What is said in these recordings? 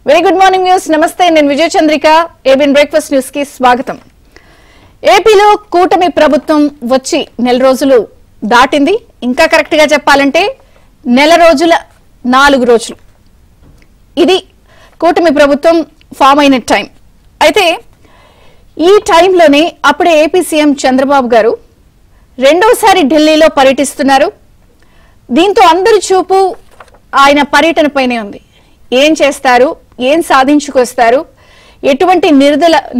Very good morning news. నమస్తే, నేను విజయ Chandrika. ABN breakfast news కి స్వాగతం. ఏపీలో కూటమి ప్రభుత్వం వచ్చి నెల రోజులు దాటింది. ఇంకా కరెక్ట్ గా చెప్పాలంటే నెల రోజుల 4 రోజులు ఇది కూటమి ప్రభుత్వం ఫామ్ అయిన టైం. అయితే ఈ టైంలోనే అప్పుడే ఏపీ సీఎం చంద్రబాబు గారు రెండోసారి ఢిల్లీలో పర్యటిస్తున్నారు. దీంతో అందరి చూపు ఆయన పర్యటన పైనే ఉంది. ఏం చేస్తారు, ఏం సాధించుకొస్తారు, ఎటువంటి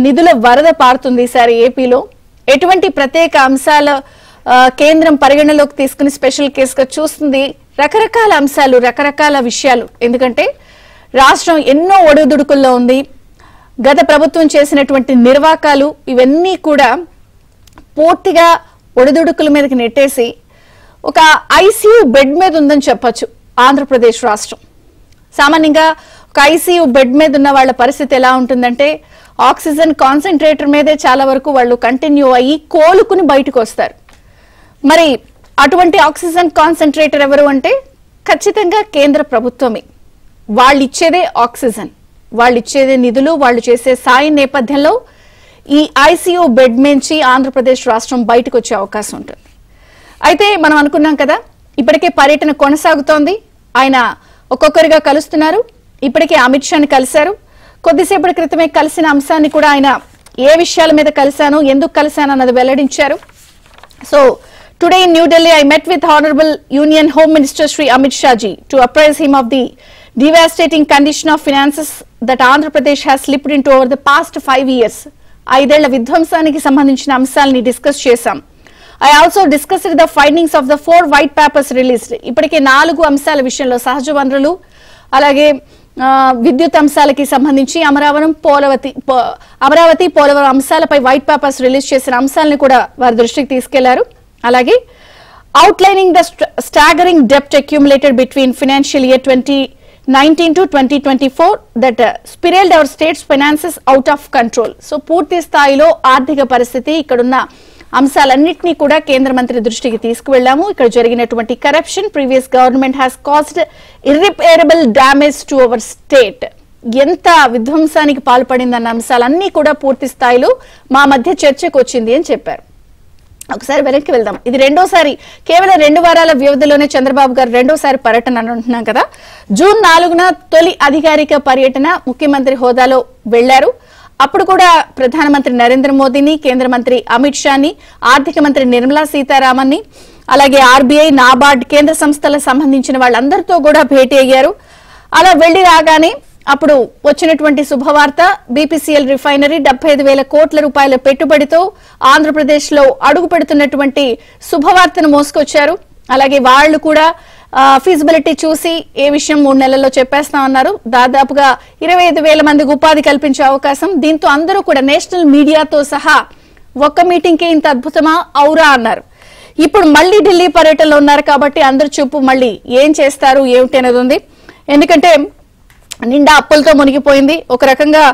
నిధుల వరద పారుతుంది ఈసారి ఏపీలో, ఎటువంటి ప్రత్యేక అంశాల కేంద్రం పరిగణలోకి తీసుకుని స్పెషల్ కేసుగా చూస్తుంది, రకరకాల అంశాలు, రకరకాల విషయాలు. ఎందుకంటే రాష్ట్రం ఎన్నో ఒడిదుడుకుల్లో ఉంది. గత ప్రభుత్వం చేసినటువంటి నిర్వాకాలు ఇవన్నీ కూడా పూర్తిగా ఒడిదుడుకుల మీదకి నెట్టేసి ఒక ఐసీయూ బెడ్ మీద ఉందని చెప్పొచ్చు ఆంధ్రప్రదేశ్ రాష్ట్రం. సామాన్యంగా ఒక ఐసీయూ బెడ్ మీద ఉన్న వాళ్ళ పరిస్థితి ఎలా ఉంటుందంటే ఆక్సిజన్ కాన్సన్ట్రేటర్ మీదే చాలా వరకు వాళ్ళు కంటిన్యూ అయ్యి కోలుకుని బయటకు వస్తారు. మరి అటువంటి ఆక్సిజన్ కాన్సన్ట్రేటర్ ఎవరు అంటే ఖచ్చితంగా కేంద్ర ప్రభుత్వమే. వాళ్ళు ఇచ్చేదే ఆక్సిజన్, వాళ్ళు ఇచ్చేదే నిధులు, వాళ్ళు చేసే సాయం నేపథ్యంలో ఈ ఐసీయూ బెడ్ నుంచి ఆంధ్రప్రదేశ్ రాష్ట్రం బయటకు వచ్చే అవకాశం ఉంటుంది. అయితే మనం అనుకున్నాం కదా, ఇప్పటికే పర్యటన కొనసాగుతోంది. ఆయన ఒక్కొక్కరిగా కలుస్తున్నారు. ఇప్పటికే అమిత్ షాని కలిశారు. కొద్దిసేపటి క్రితమే కలిసిన అంశాన్ని కూడా ఆయన ఏ విషయాల మీద కలిశాను, ఎందుకు కలిశాను అన్నది వెల్లడించారు. So today in new Delhi I met with Honorable Union Home Minister Shri Amit Shah ji to apprise him of the devastating condition of finances that Andhra Pradesh has slipped into over the past 5 years. 5 ఏళ్ల విధ్వంసానికి సంబంధించిన అంశాలని discuss చేశాం. I also discussed the findings of the 4 white papers released. ఇప్పటికే 4 అంశాల విషయంలో సహజ వనరులు, అలాగే విద్యుత్ అంశాలకి సంబంధించి అమరావతి పోలవరం అంశాలపై వైట్ పేపర్స్ రిలీజ్ చేసిన అంశాలను కూడా వారి దృష్టికి తీసుకెళ్లారు. అలాగే అవుట్లైనింగ్ ద స్టాగరింగ్ డెప్ట్ accumulated between financial year 2019 to 2024 that spiralled our state's finances out of control. So పూర్తి స్థాయిలో ఆర్థిక పరిస్థితి, ఇక్కడున్న అంశాలన్నింటినీ కూడా కేంద్ర మంత్రి దృష్టికి తీసుకువెళ్లాము. ఇక్కడ జరిగినటువంటి corruption, previous government has caused irreparable damage to our state, ఎంత విధ్వంసానికి పాల్పడిందన్న అంశాలన్నీ కూడా పూర్తి స్థాయిలో మా మధ్య చర్చకు వచ్చింది అని చెప్పారు. ఒకసారి వెనక్కి వెళ్దాం. ఇది రెండోసారి, కేవలం 2 వారాల వ్యవధిలోనే చంద్రబాబు గారు రెండోసారి పర్యటన అంటున్నాం కదా. జూన్ 4న తొలి అధికారిక పర్యటన ముఖ్యమంత్రి హోదాలో వెళ్లారు. అప్పుడు కూడా ప్రధానమంత్రి నరేంద్ర మోదీని, కేంద్ర మంత్రి అమిత్ షాని, ఆర్థిక మంత్రి నిర్మలా సీతారామన్ ని, అలాగే ఆర్బీఐ, నాబార్డ్, కేంద్ర సంస్థలకు సంబంధించిన వాళ్ళందరితో కూడా భేటీ అయ్యారు. అలా వెళ్లి రాగానే అప్పుడు వచ్చినటువంటి శుభవార్త, బీపీసీఎల్ రిఫైనరీ 75,000 కోట్ల రూపాయల పెట్టుబడితో ఆంధ్రప్రదేశ్ లో అడుగు పెడుతున్నటువంటి శుభవార్తను మోసుకొచ్చారు. అలాగే వాళ్ళు కూడా ఫీజిబిలిటీ చూసి ఏ విషయం 3 నెలల్లో చెప్పేస్తామన్నారు. దాదాపుగా 25,000 మందికి ఉపాధి కల్పించే అవకాశం. దీంతో అందరూ కూడా నేషనల్ మీడియాతో సహా ఒక్క మీటింగ్ కి ఇంత అద్భుతమా ఔరా అన్నారు. ఇప్పుడు మళ్ళీ ఢిల్లీ పర్యటనలో ఉన్నారు కాబట్టి అందరు చూపు మళ్ళీ ఏం చేస్తారు ఏమిటి అనేది ఉంది. ఎందుకంటే నిండా అప్పులతో మునిగిపోయింది. ఒక రకంగా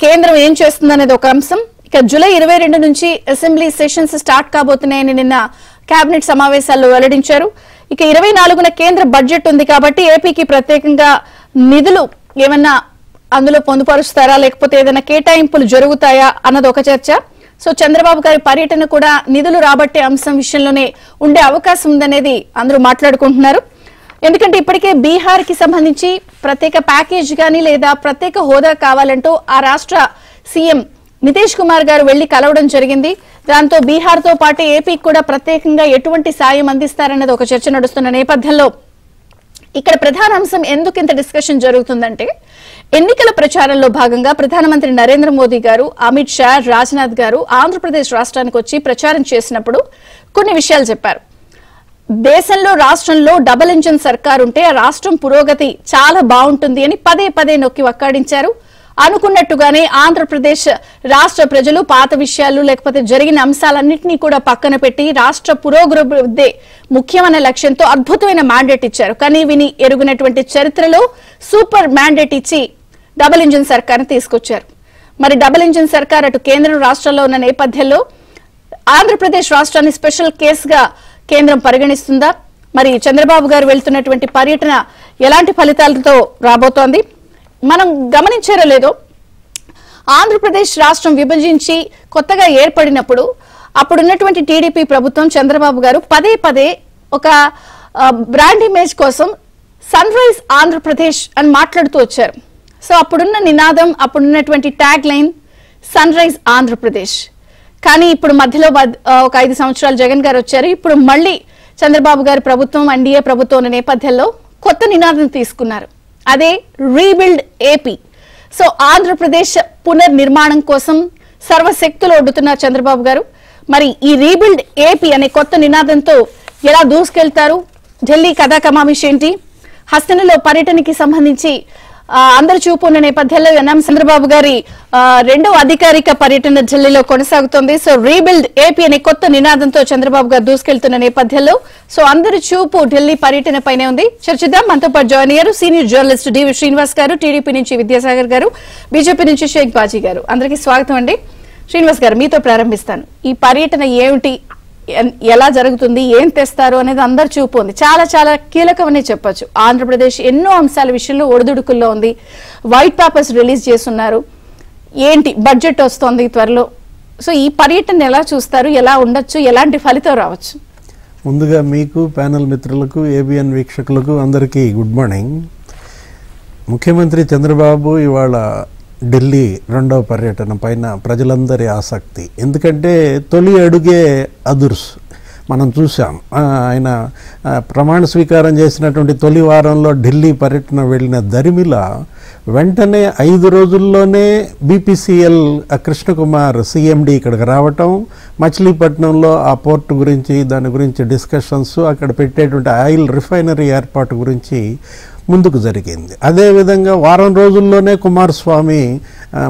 కేంద్రం ఏం చేస్తుంది అనేది ఒక అంశం. ఇక జూలై 22 నుంచి అసెంబ్లీ సెషన్స్ స్టార్ట్ కాబోతున్నాయని నిన్న కేబినెట్ సమావేశాల్లో వెల్లడించారు. ఇక 24న కేంద్ర బడ్జెట్ ఉంది కాబట్టి ఏపీకి ప్రత్యేకంగా నిధులు ఏమన్నా అందులో పొందుపరుస్తారా, లేకపోతే ఏదైనా కేటాయింపులు జరుగుతాయా అన్నది ఒక చర్చ. సో చంద్రబాబు గారి పర్యటన కూడా నిధులు రాబట్టే అంశం విషయంలోనే ఉండే అవకాశం ఉందనేది అందరూ మాట్లాడుకుంటున్నారు. ఎందుకంటే ఇప్పటికే బీహార్ కి సంబంధించి ప్రత్యేక ప్యాకేజ్ గానీ లేదా ప్రత్యేక హోదా కావాలంటూ ఆ రాష్ట్ర సీఎం నితీష్ కుమార్ గారు వెళ్లి కలవడం జరిగింది. దాంతో బీహార్ తో పాటు ఏపీకి కూడా ప్రత్యేకంగా ఎటువంటి సాయం అందిస్తారన్నది ఒక చర్చ నడుస్తున్న నేపథ్యంలో ఇక్కడ ప్రధాన అంశం ఎందుకు ఇంత డిస్కషన్ జరుగుతుందంటే ఎన్నికల ప్రచారంలో భాగంగా ప్రధానమంత్రి నరేంద్ర మోదీ గారు, అమిత్ షా, రాజ్నాథ్ గారు ఆంధ్రప్రదేశ్ రాష్ట్రానికి వచ్చి ప్రచారం చేసినప్పుడు కొన్ని విషయాలు చెప్పారు. దేశంలో, రాష్ట్రంలో డబుల్ ఇంజిన్ సర్కార్ ఉంటే ఆ రాష్ట్రం పురోగతి చాలా బాగుంటుంది అని పదే నొక్కి వక్కాడించారు. అనుకున్నట్టుగానే ఆంధ్రప్రదేశ్ రాష్ట్ర ప్రజలు పాత విషయాలు లేకపోతే జరిగిన అంశాలన్నింటినీ కూడా పక్కన పెట్టి రాష్ట్ర పురోగతి ముఖ్యమైన లక్ష్యంతో అద్భుతమైన మ్యాండేట్ ఇచ్చారు. కానీ విని ఎరుగునటువంటి చరిత్రలో సూపర్ మ్యాండేట్ ఇచ్చి డబుల్ ఇంజిన్ సర్కార్ని తీసుకొచ్చారు. మరి డబుల్ ఇంజిన్ సర్కార్ అటు కేంద్రం, రాష్ట్రంలో ఉన్న నేపథ్యంలో ఆంధ్రప్రదేశ్ రాష్ట్రాన్ని స్పెషల్ కేసుగా కేంద్రం పరిగణిస్తుందా? మరి చంద్రబాబు గారు వెళ్తున్నటువంటి పర్యటన ఎలాంటి ఫలితాలతో రాబోతోంది? మనం గమనించారో లేదో, ఆంధ్రప్రదేశ్ రాష్ట్రం విభజించి కొత్తగా ఏర్పడినప్పుడు అప్పుడున్నటువంటి టీడీపీ ప్రభుత్వం చంద్రబాబు గారు పదే పదే ఒక బ్రాండ్ ఇమేజ్ కోసం సన్ రైజ్ ఆంధ్రప్రదేశ్ అని మాట్లాడుతూ వచ్చారు. సో అప్పుడున్న నినాదం, అప్పుడున్నటువంటి tagline sunrise Andhra Pradesh. కానీ ఇప్పుడు మధ్యలో ఒక 5 సంవత్సరాలు జగన్ గారు వచ్చారు. ఇప్పుడు మళ్ళీ చంద్రబాబు గారి ప్రభుత్వం, ఎన్డీఏ ప్రభుత్వం ఉన్న నేపథ్యంలో కొత్త నినాదం తీసుకున్నారు. అదే రీబిల్డ్ ఏపీ. సో ఆంధ్రప్రదేశ్ పునర్నిర్మాణం కోసం సర్వశక్తులు ఒడ్డుతున్నారు చంద్రబాబు గారు. మరి ఈ రీబిల్డ్ ఏపీ అనే కొత్త నినాదంతో ఎలా దూసుకెళ్తారు? ఢిల్లీ కథా కమామిష్ ఏంటి? హస్తనలో పర్యటనకి సంబంధించి అందరు చూపు ఉన్న నేపథ్యంలో చంద్రబాబు గారి రెండో అధికారిక పర్యటన ఢిల్లీలో కొనసాగుతోంది. సో రీబిల్డ్ ఏపీ అనే కొత్త నినాదంతో చంద్రబాబు గారు దూసుకెళ్తున్న నేపథ్యంలో సో అందరి చూపు ఢిల్లీ పర్యటన పైనే ఉంది. చర్చిద్దాం. మనతో పాటు జాయిన్ అయ్యారు సీనియర్ జర్నలిస్ట్ డివి శ్రీనివాస్ గారు, టీడీపీ నుంచి విద్యాసాగర్ గారు, బీజేపీ నుంచి షేక్ బాజీ గారు. అందరికీ స్వాగతం అండి. శ్రీనివాస్ గారు, మీతో ప్రారంభిస్తాను. ఈ పర్యటన ఏమిటి, ఎలా జరుగుతుంది, ఏం తెస్తారు అనేది అందరు చూపు ఉంది. చాలా చాలా కీలకమనే చెప్పొచ్చు. ఆంధ్రప్రదేశ్ ఎన్నో అంశాల విషయంలో ఒడిదుడుకుల్లో ఉంది. వైట్ పేపర్స్ రిలీజ్ చేస్తున్నారు. ఏంటి, బడ్జెట్ వస్తోంది త్వరలో. సో ఈ పర్యటన ఎలా చూస్తారు, ఎలా ఉండొచ్చు, ఎలాంటి ఫలితం రావచ్చు? ముందుగా మీకు, ప్యానెల్ మిత్రులకు, ఏబిఎన్ వీక్షకులకు అందరికీ గుడ్ మార్నింగ్. ముఖ్యమంత్రి చంద్రబాబు ఇవాళ ఢిల్లీ రెండవ పర్యటన పైన ప్రజలందరి ఆసక్తి. ఎందుకంటే తొలి అడుగే అదుర్స్ మనం చూసాం. ఆయన ప్రమాణ స్వీకారం చేసినటువంటి తొలి వారంలో ఢిల్లీ పర్యటన వెళ్ళిన దరిమిల వెంటనే 5 రోజుల్లోనే బీపీసీఎల్ కృష్ణకుమార్ సిఎండి ఇక్కడికి రావటం, మచిలీపట్నంలో ఆ పోర్టు గురించి, దాని గురించి డిస్కషన్స్, అక్కడ పెట్టేటువంటి ఆయిల్ రిఫైనరీ ఏర్పాటు గురించి ముందుకు జరిగింది. అదేవిధంగా వారం రోజుల్లోనే కుమారస్వామి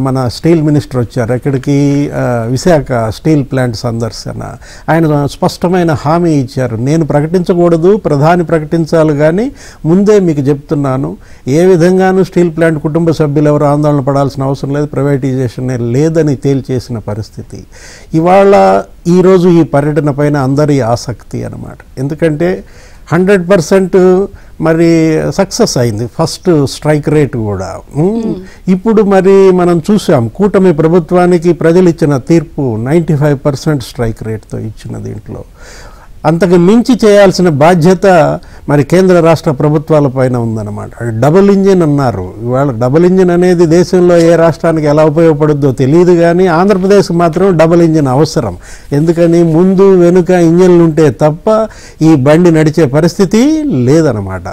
మన స్టీల్ మినిస్టర్ వచ్చారు. ఇక్కడికి విశాఖ స్టీల్ ప్లాంట్ సందర్శన. ఆయన స్పష్టమైన హామీ ఇచ్చారు, నేను ప్రకటించకూడదు, ప్రధాని ప్రకటించాలి, కానీ ముందే మీకు చెప్తున్నాను, ఏ విధంగానూ స్టీల్ ప్లాంట్ కుటుంబ సభ్యులు ఎవరు ఆందోళన పడాల్సిన అవసరం లేదు, ప్రైవేటైజేషన్ లేదని తేల్చేసిన పరిస్థితి. ఇవాళ ఈరోజు ఈ పర్యటన పైన అందరి ఆసక్తి అన్నమాట. ఎందుకంటే 100% మరి సక్సెస్ అయింది ఫస్ట్ స్ట్రైక్ రేట్ కూడా. ఇప్పుడు మరి మనం చూసాం, కూటమి ప్రభుత్వానికి ప్రజలు ఇచ్చిన తీర్పు 95% స్ట్రైక్ రేట్తో ఇచ్చిన దీంట్లో అంతకు మించి చేయాల్సిన బాధ్యత మరి కేంద్ర రాష్ట్ర ప్రభుత్వాల పైన ఉందన్నమాట. డబుల్ ఇంజిన్ అన్నారు. ఇవాళ డబుల్ ఇంజిన్ అనేది దేశంలో ఏ రాష్ట్రానికి ఎలా ఉపయోగపడుద్దో తెలియదు, కానీ ఆంధ్రప్రదేశ్ మాత్రం డబుల్ ఇంజిన్ అవసరం. ఎందుకని, ముందు వెనుక ఇంజిన్లు ఉంటే తప్ప ఈ బండి నడిచే పరిస్థితి లేదన్నమాట.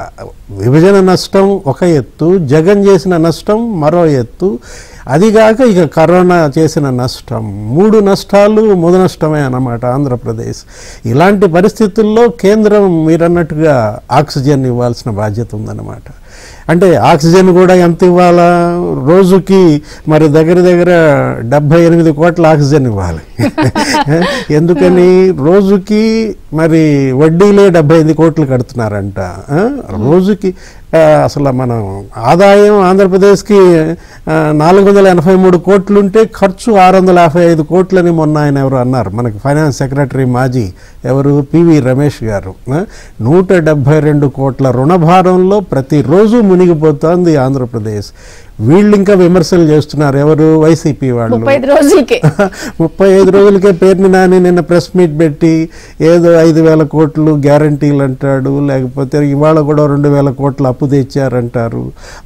విభజన నష్టం ఒక ఎత్తు, జగన్ చేసిన నష్టం మరో ఎత్తు, అదిగాక ఇక కరోనా చేసిన నష్టం, 3 నష్టాలు మొద నష్టమే అన్నమాట ఆంధ్రప్రదేశ్. ఇలాంటి పరిస్థితుల్లో కేంద్రం మీరన్నట్టుగా ఆక్సిజన్ ఇవ్వాల్సిన బాధ్యత ఉందన్నమాట. అంటే ఆక్సిజన్ కూడా ఎంత ఇవ్వాలా, రోజుకి మరి దగ్గర 78 కోట్ల ఆక్సిజన్ ఇవ్వాలి. ఎందుకని, రోజుకి మరి వడ్డీలే 75 కోట్లు కడుతున్నారంట. రోజుకి అసలు మనం ఆదాయం ఆంధ్రప్రదేశ్కి 483 కోట్లుంటే ఖర్చు 655 కోట్లని మొన్న ఆయన ఎవరు అన్నారు, మనకి ఫైనాన్స్ సెక్రటరీ మాజీ ఎవరు, పివి రమేష్ గారు. 172 కోట్ల రుణభారంలో ప్రతిరోజు మునిగిపోతోంది ఆంధ్రప్రదేశ్. వీళ్ళు ఇంకా విమర్శలు చేస్తున్నారు, ఎవరు, వైసీపీ వాళ్ళు. 35 రోజులకే పేరుని నాని నిన్న ప్రెస్ మీట్ పెట్టి ఏదో 5,000 కోట్లు గ్యారంటీలు అంటాడు, లేకపోతే ఇవాళ కూడా 2,000 కోట్ల అప్పు తెచ్చారంటారు.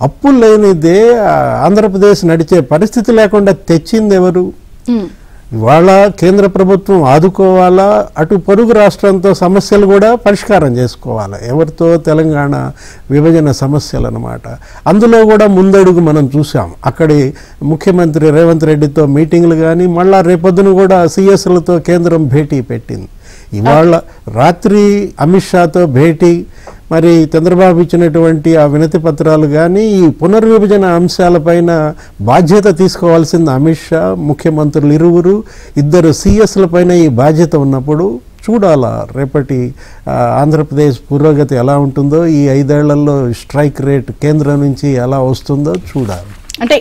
అప్పు లేనిదే ఆంధ్రప్రదేశ్ నడిచే పరిస్థితి లేకుండా తెచ్చింది ఎవరు? ఇవాళ కేంద్ర ప్రభుత్వం ఆదుకోవాలా, అటు పొరుగు రాష్ట్రంతో సమస్యలు కూడా పరిష్కారం చేసుకోవాలి. ఎవరితో? తెలంగాణ విభజన సమస్యలు అన్నమాట. అందులో కూడా ముందడుగు మనం చూసాం. అక్కడి ముఖ్యమంత్రి రేవంత్ రెడ్డితో మీటింగ్లు కానీ, మళ్ళా రేపొద్దున కూడా సిఎస్లతో కేంద్రం భేటీ పెట్టింది. ఇవాళ రాత్రి అమిత్ షాతో భేటీ, మరి చంద్రబాబు ఇచ్చినటువంటి ఆ వినతి పత్రాలు కానీ, ఈ పునర్విభజన అంశాలపైన బాధ్యత తీసుకోవాల్సింది అమిత్ షా, ముఖ్యమంత్రులు ఇరువురు, 2 సిఎస్లపైన ఈ బాధ్యత ఉన్నప్పుడు చూడాలా రేపటి ఆంధ్రప్రదేశ్ పురోగతి ఎలా ఉంటుందో, ఈ 5 ఏళ్లలో స్ట్రైక్ రేట్ కేంద్రం నుంచి ఎలా వస్తుందో చూడాలి. అంటే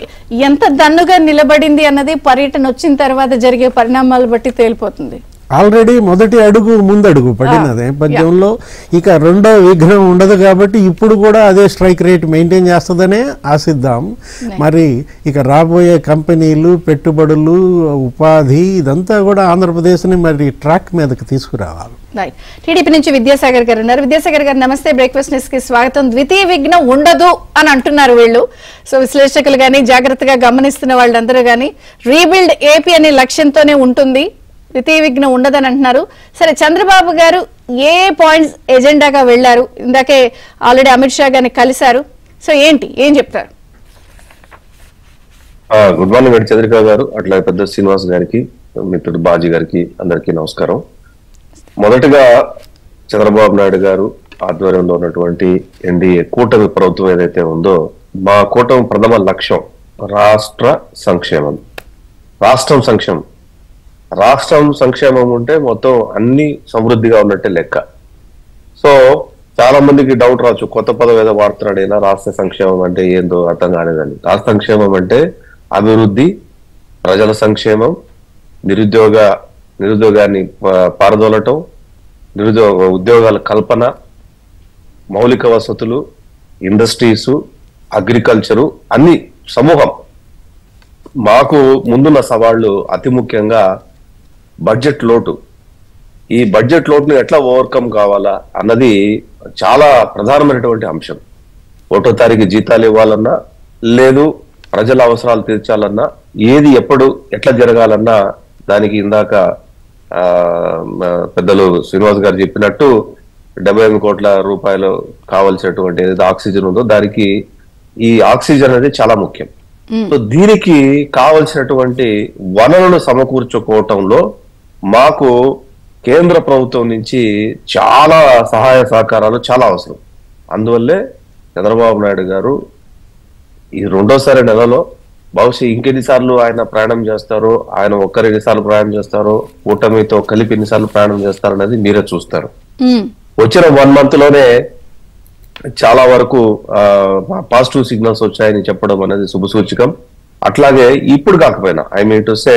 ఎంత దన్నుగా నిలబడింది అన్నది పర్యటన వచ్చిన తర్వాత జరిగే పరిణామాలు బట్టి తేలిపోతుంది. ఆల్రెడీ మొదటి అడుగు ముందడుగు పడిన నేపథ్యంలో ఇక రెండో విఘ్నం ఉండదు కాబట్టి ఇప్పుడు కూడా అదే స్ట్రైక్ రేట్ మెయింటైన్ చేస్తుందనే ఆశిద్దాం. మరి ఇక రాబోయే కంపెనీలు, పెట్టుబడులు, ఉపాధి ఇదంతా కూడా ఆంధ్రప్రదేశ్ని మరి ట్రాక్ మీదకి తీసుకురావాలి. టీడీపీ నుంచి విద్యాసాగర్ గారు ఉన్నారు. విద్యాసాగర్ గారు నమస్తే, బ్రేక్ఫాస్ట్ న్యూస్ కి స్వాగతం. ద్వితీయ విఘ్నం ఉండదు అని అంటున్నారు వీళ్ళు. సో విశ్లేషకులు గానీ, జాగ్రత్తగా గమనిస్తున్న వాళ్ళందరూ గానీ రీబిల్డ్ ఏపీ అనే లక్ష్యంతోనే ఉంటుంది, ద్వితీయ విఘ్నం ఉండదని అంటున్నారు. సరే, చంద్రబాబు గారు ఏ పాయింట్స్ ఎజెండాగా వెళ్లారు? ఇందాకే ఆల్రెడీ అమిత్ షా గారిని కలిశారు. సో ఏం చెప్తారు? గుడ్ మార్నింగ్ అండి చంద్రిక గారు, అట్లా పెద్ద శ్రీనివాస్ గారికి, మిత్రుడు బాజీ గారికి అందరికీ నమస్కారం. మొదటగా చంద్రబాబు నాయుడు గారు ఆధ్వర్యంలో ఉన్నటువంటి ఎన్డీఏ కూటమి ప్రభుత్వం ఏదైతే ఉందో, మా కూటమి ప్రథమ లక్ష్యం రాష్ట్ర సంక్షేమం. రాష్ట్రం సంక్షేమం ఉంటే మొత్తం అన్ని సమృద్ధిగా ఉన్నట్టే లెక్క. సో చాలా మందికి డౌట్ రావచ్చు, కొత్త పదం ఏదో వాడుతున్నాడు అయినా, రాష్ట్ర సంక్షేమం అంటే ఏందో అర్థం కాలేదని. రాష్ట్ర సంక్షేమం అంటే అభివృద్ధి, ప్రజల సంక్షేమం, నిరుద్యోగాన్ని పారదోలటం, ఉద్యోగాల కల్పన, మౌలిక వసతులు, ఇండస్ట్రీసు, అగ్రికల్చరు, అన్ని సమూహం. మాకు ముందున్న సవాళ్లు అతి ముఖ్యంగా బడ్జెట్ లోటు. ఈ బడ్జెట్ లోటును ఎట్లా ఓవర్కమ్ కావాలా అన్నది చాలా ప్రధానమైనటువంటి అంశం. 1వ తారీఖు జీతాలు ఇవ్వాలన్నా, లేదు ప్రజల అవసరాలు తీర్చాలన్నా, ఏది ఎప్పుడు ఎట్లా జరగాలన్నా దానికి ఇందాక పెద్దలు శ్రీనివాస్ గారు చెప్పినట్టు 78 కోట్ల రూపాయలు కావాల్సినటువంటి ఏదైతే ఆక్సిజన్ ఉందో దానికి ఈ ఆక్సిజన్ అనేది చాలా ముఖ్యం. సో దీనికి కావలసినటువంటి వనరులు సమకూర్చుకోవటంలో మాకు కేంద్ర ప్రభుత్వం నుంచి చాలా సహాయ సహకారాలు చాలా అవసరం. అందువల్లే చంద్రబాబు నాయుడు గారు ఈ 2వ నెలలో బహుశా ఇంకెన్నిసార్లు ఆయన ప్రయాణం చేస్తారో, ఆయన ఎన్నిసార్లు ప్రయాణం చేస్తారో, కూటమితో కలిపి ఎన్నిసార్లు ప్రయాణం చేస్తారో అనేది మీరే చూస్తారు. వచ్చిన 1 month లోనే చాలా వరకు పాజిటివ్ సిగ్నల్స్ వచ్చాయని చెప్పడం అనేది శుభసూచకం. అట్లాగే ఇప్పుడు కాకపోయినా, ఐ మీన్ టు సే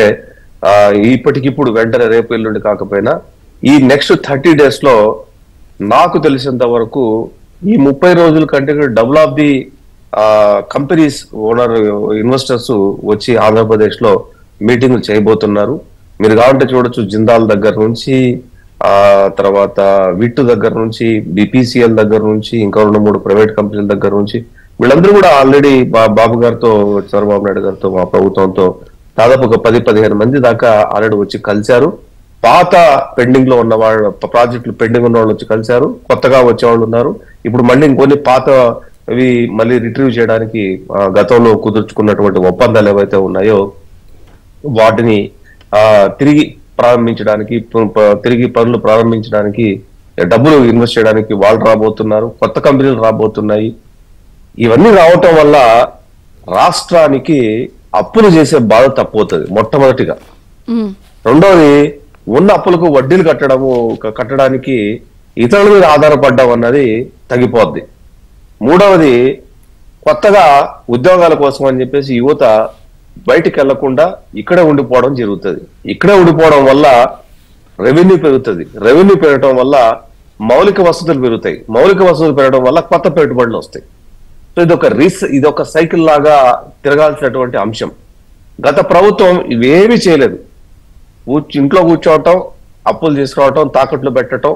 ఇప్పటికిప్పుడు వెంటనే రేపు ఎల్లుండి కాకపోయినా ఈ నెక్స్ట్ 30 days లో నాకు తెలిసినంత వరకు ఈ 30 రోజుల కంటే double of the companies owner investors వచ్చి ఆంధ్రప్రదేశ్ లో మీటింగ్లు చేయబోతున్నారు. మీరు కావాలంటే చూడొచ్చు, జిందాల్ దగ్గర నుంచి, తర్వాత విట్టు దగ్గర నుంచి, బిపిసిఎల్ దగ్గర నుంచి, ఇంకా 2-3 ప్రైవేట్ కంపెనీల దగ్గర నుంచి వీళ్ళందరూ కూడా ఆల్రెడీ బాబు గారితో, చంద్రబాబు నాయుడు గారితో, మా ప్రభుత్వంతో దాదాపు ఒక 10-15 మంది దాకా ఆల్రెడీ వచ్చి కలిశారు. పాత పెండింగ్ లో ఉన్న వాళ్ళు, ప్రాజెక్టులు పెండింగ్ ఉన్న వాళ్ళు వచ్చి కలిశారు. కొత్తగా వచ్చేవాళ్ళు ఉన్నారు. ఇప్పుడు మళ్ళీ ఇంకొన్ని పాతవి మళ్ళీ రిట్రీవ్ చేయడానికి గతంలో కుదుర్చుకున్నటువంటి ఒప్పందాలు ఏవైతే ఉన్నాయో వాటిని తిరిగి పనులు ప్రారంభించడానికి, డబ్బులు ఇన్వెస్ట్ చేయడానికి వాళ్ళు రాబోతున్నారు. కొత్త కంపెనీలు రాబోతున్నాయి. ఇవన్నీ రావటం వల్ల రాష్ట్రానికి అప్పులు చేసే బాధ తప్పవుతుంది మొట్టమొదటిగా. రెండోది, ఉన్న అప్పులకు వడ్డీలు కట్టడానికి ఇతరుల మీద ఆధారపడడం అన్నది తగ్గిపోద్ది. మూడవది, కొత్తగా ఉద్యోగాల కోసం అని చెప్పేసి యువత బయటికి వెళ్లకుండా ఇక్కడే ఉండిపోవడం జరుగుతుంది. ఇక్కడే ఉండిపోవడం వల్ల రెవెన్యూ పెరుగుతుంది. రెవెన్యూ పెరగడం వల్ల మౌలిక వసతులు పెరుగుతాయి. మౌలిక వసతులు పెరగడం వల్ల కొత్త పెట్టుబడులు వస్తాయి. సో ఇదొక సైకిల్ లాగా తిరగాల్సినటువంటి అంశం. గత ప్రభుత్వం ఇవేమీ చేయలేదు. ఇంట్లో కూర్చోవటం, అప్పులు తీసుకురావటం, తాకట్లు పెట్టడం,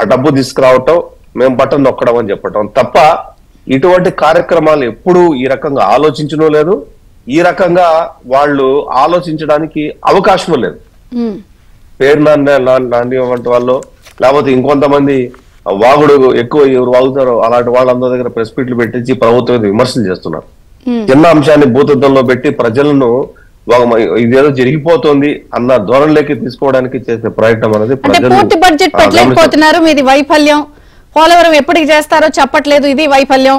ఆ డబ్బు తీసుకురావటం, మేము బటన్ నొక్కడం అని చెప్పటం తప్ప ఇటువంటి కార్యక్రమాలు ఎప్పుడూ ఈ రకంగా ఆలోచించడం లేదు. ఈ రకంగా వాళ్ళు ఆలోచించడానికి అవకాశం లేదు. పేరు నాని వంటి వాళ్ళు, లేకపోతే ఇంకొంతమంది వాగుడు ఎక్కువ ఎవరు వాగుతారో అలాంటి వాళ్ళందరి దగ్గర ప్రెస్ మీట్లు పెట్టించి ప్రభుత్వం విమర్శలు చేస్తున్నారు. చిన్న అంశాన్ని భూతద్దంలో పెట్టి ప్రజలను ఇదేదో జరిగిపోతుంది అన్న ధోరణిలోకి తీసుకోవడానికి చేసే ప్రయత్నం అనేది పూర్తి బడ్జెట్ పెట్టలేకపోతున్నారు. మీది వైఫల్యం. పోలవరం ఎప్పటికి చేస్తారో చెప్పట్లేదు, ఇది వైఫల్యం.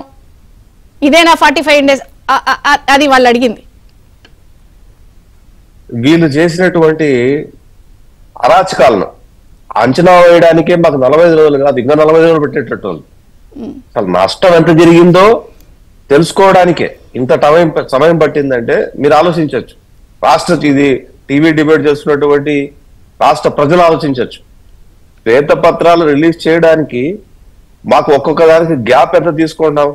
ఇదేనా 45 days అది వాళ్ళు అడిగింది. వీళ్ళు చేసినటువంటి అరాచకాలను అంచనా వేయడానికే మాకు 45 రోజులు కాదు, ఇంకా 45 రోజులు పెట్టేటట్టు. అసలు నష్టం ఎంత జరిగిందో తెలుసుకోవడానికే ఇంత సమయం పట్టిందంటే మీరు ఆలోచించవచ్చు. ఇది టీవీ డిబేట్ చేస్తున్నటువంటి రాష్ట్ర ప్రజలు ఆలోచించవచ్చు. శ్వేతపత్రాలు రిలీజ్ చేయడానికి మాకు ఒక్కొక్క దానికి గ్యాప్ ఎంత తీసుకున్నాం?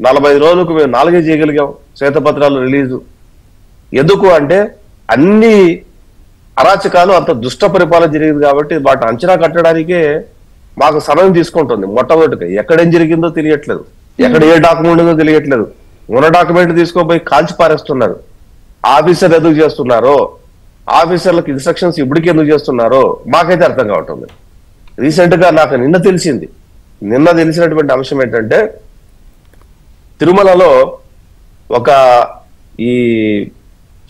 45 రోజులకు మేము 4 చేయగలిగాం శ్వేతపత్రాలు రిలీజు. ఎందుకు అంటే అన్ని అరాచకాలు అంత దుష్ట పరిపాలన జరిగింది కాబట్టి వాటిని అంచనా కట్టడానికే మాకు సమయం తీసుకుంటుంది. మొట్టమొదటిగా ఎక్కడేం జరిగిందో తెలియట్లేదు, ఎక్కడ ఏ డాక్యుమెంట్ ఉందో తెలియట్లేదు. ఉన్న డాక్యుమెంట్ తీసుకోపోయి కాల్చి పారేస్తున్నారు. ఆఫీసర్ ఎందుకు చేస్తున్నారో, ఆఫీసర్లకు ఇన్స్ట్రక్షన్స్ ఇప్పటికీ ఎందుకు చేస్తున్నారో మాకైతే అర్థం కావట్లేదు. రీసెంట్ గా నాకు నిన్న తెలిసినటువంటి అంశం ఏంటంటే తిరుమలలో ఒక ఈ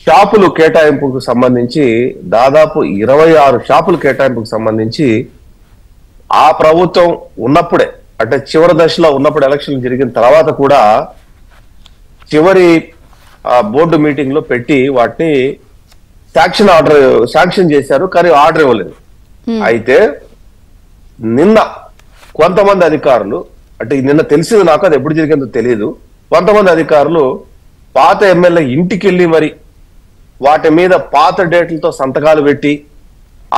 షాపులు కేటాయింపుకు సంబంధించి దాదాపు 26 షాపులు కేటాయింపుకు సంబంధించి ఆ ప్రభుత్వం ఉన్నప్పుడే, అంటే చివరి దశలో ఉన్నప్పుడు, ఎలక్షన్ జరిగిన తర్వాత కూడా చివరి బోర్డు మీటింగ్ లో పెట్టి వాటిని శాంక్షన్ చేశారు, కానీ ఆర్డర్ ఇవ్వలేదు. అయితే నిన్న కొంతమంది అధికారులు, అంటే నిన్న తెలిసింది నాకు, అది ఎప్పుడు జరిగిందో తెలియదు, కొంతమంది అధికారులు పాత ఎమ్మెల్యే ఇంటికి వెళ్ళి మరి వాటి మీద పాత డేట్లతో సంతకాలు పెట్టి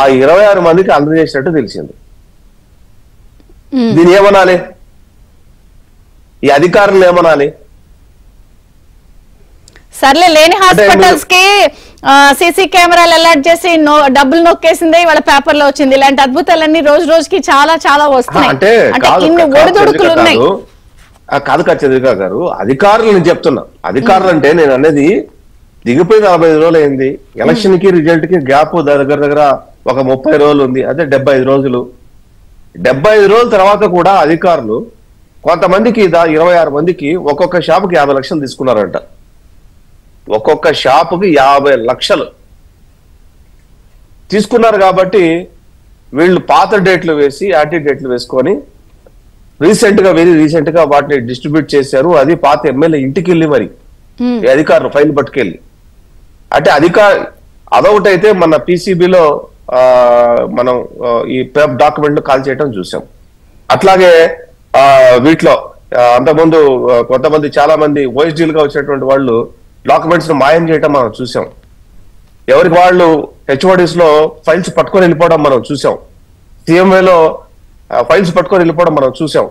ఆ 26 మందికి అందజేసినట్టు తెలిసింది. దీని ఏమనాలి? ఈ అధికారులు ఏమనాలి? సర్లే, లేని హాస్పిటల్స్ కి సీసీ కెమెరాలు అలర్ట్ చేసి డబ్బులు నొక్కేసిందే వాళ్ళ పేపర్ లో వచ్చింది. ఇలాంటి అద్భుతాలన్నీ రోజు రోజుకి చాలా చాలా వస్తున్నాయి. అంటే ఇన్ని ఒడిదుడుకులు ఉన్నాయి. కాదు చంద్రిక గారు, అధికారులు నేను చెప్తున్నా. అధికారులు అంటే నేను అనేది దిగిపోయి 45 రోజులు అయింది. ఎలక్షన్ కి రిజల్ట్ కి గ్యాప్ దగ్గర ఒక 30 రోజులు ఉంది, అదే 75 రోజులు. 75 రోజుల తర్వాత కూడా అధికారులు కొంతమందికి 26 మందికి ఒక్కొక్క షాపుకి 50 లక్షలు తీసుకున్నారంట. ఒక్కొక్క షాపుకి 50 లక్షలు తీసుకున్నారు. కాబట్టి వీళ్ళు పాత డేట్లు వేసి యాంటీ డేట్లు వేసుకొని వెరీ రీసెంట్ గా వాటిని డిస్ట్రిబ్యూట్ చేశారు. అది పాత ఎమ్మెల్యే ఇంటికి వెళ్ళి మరి అధికారులు ఫైల్ పట్టుకెళ్ళి, అంటే అదొకటైతే మన పీసీబీలో మనం ఈ డాక్యుమెంట్ కాల్ చేయడం చూసాం. అట్లాగే వీటిలో అంతకుముందు కొంతమంది చాలా మంది ఓఎస్డీలుగా వచ్చినటువంటి వాళ్ళు డాక్యుమెంట్స్ ను మాయం చేయటం మనం చూసాం. ఎవరికి వాళ్ళు హెచ్ఓడిస్ లో ఫైల్స్ పట్టుకొని వెళ్ళిపోవడం మనం చూసాం. సిఎంఏలో ఫైల్స్ పట్టుకొని వెళ్ళిపోవడం మనం చూసాం.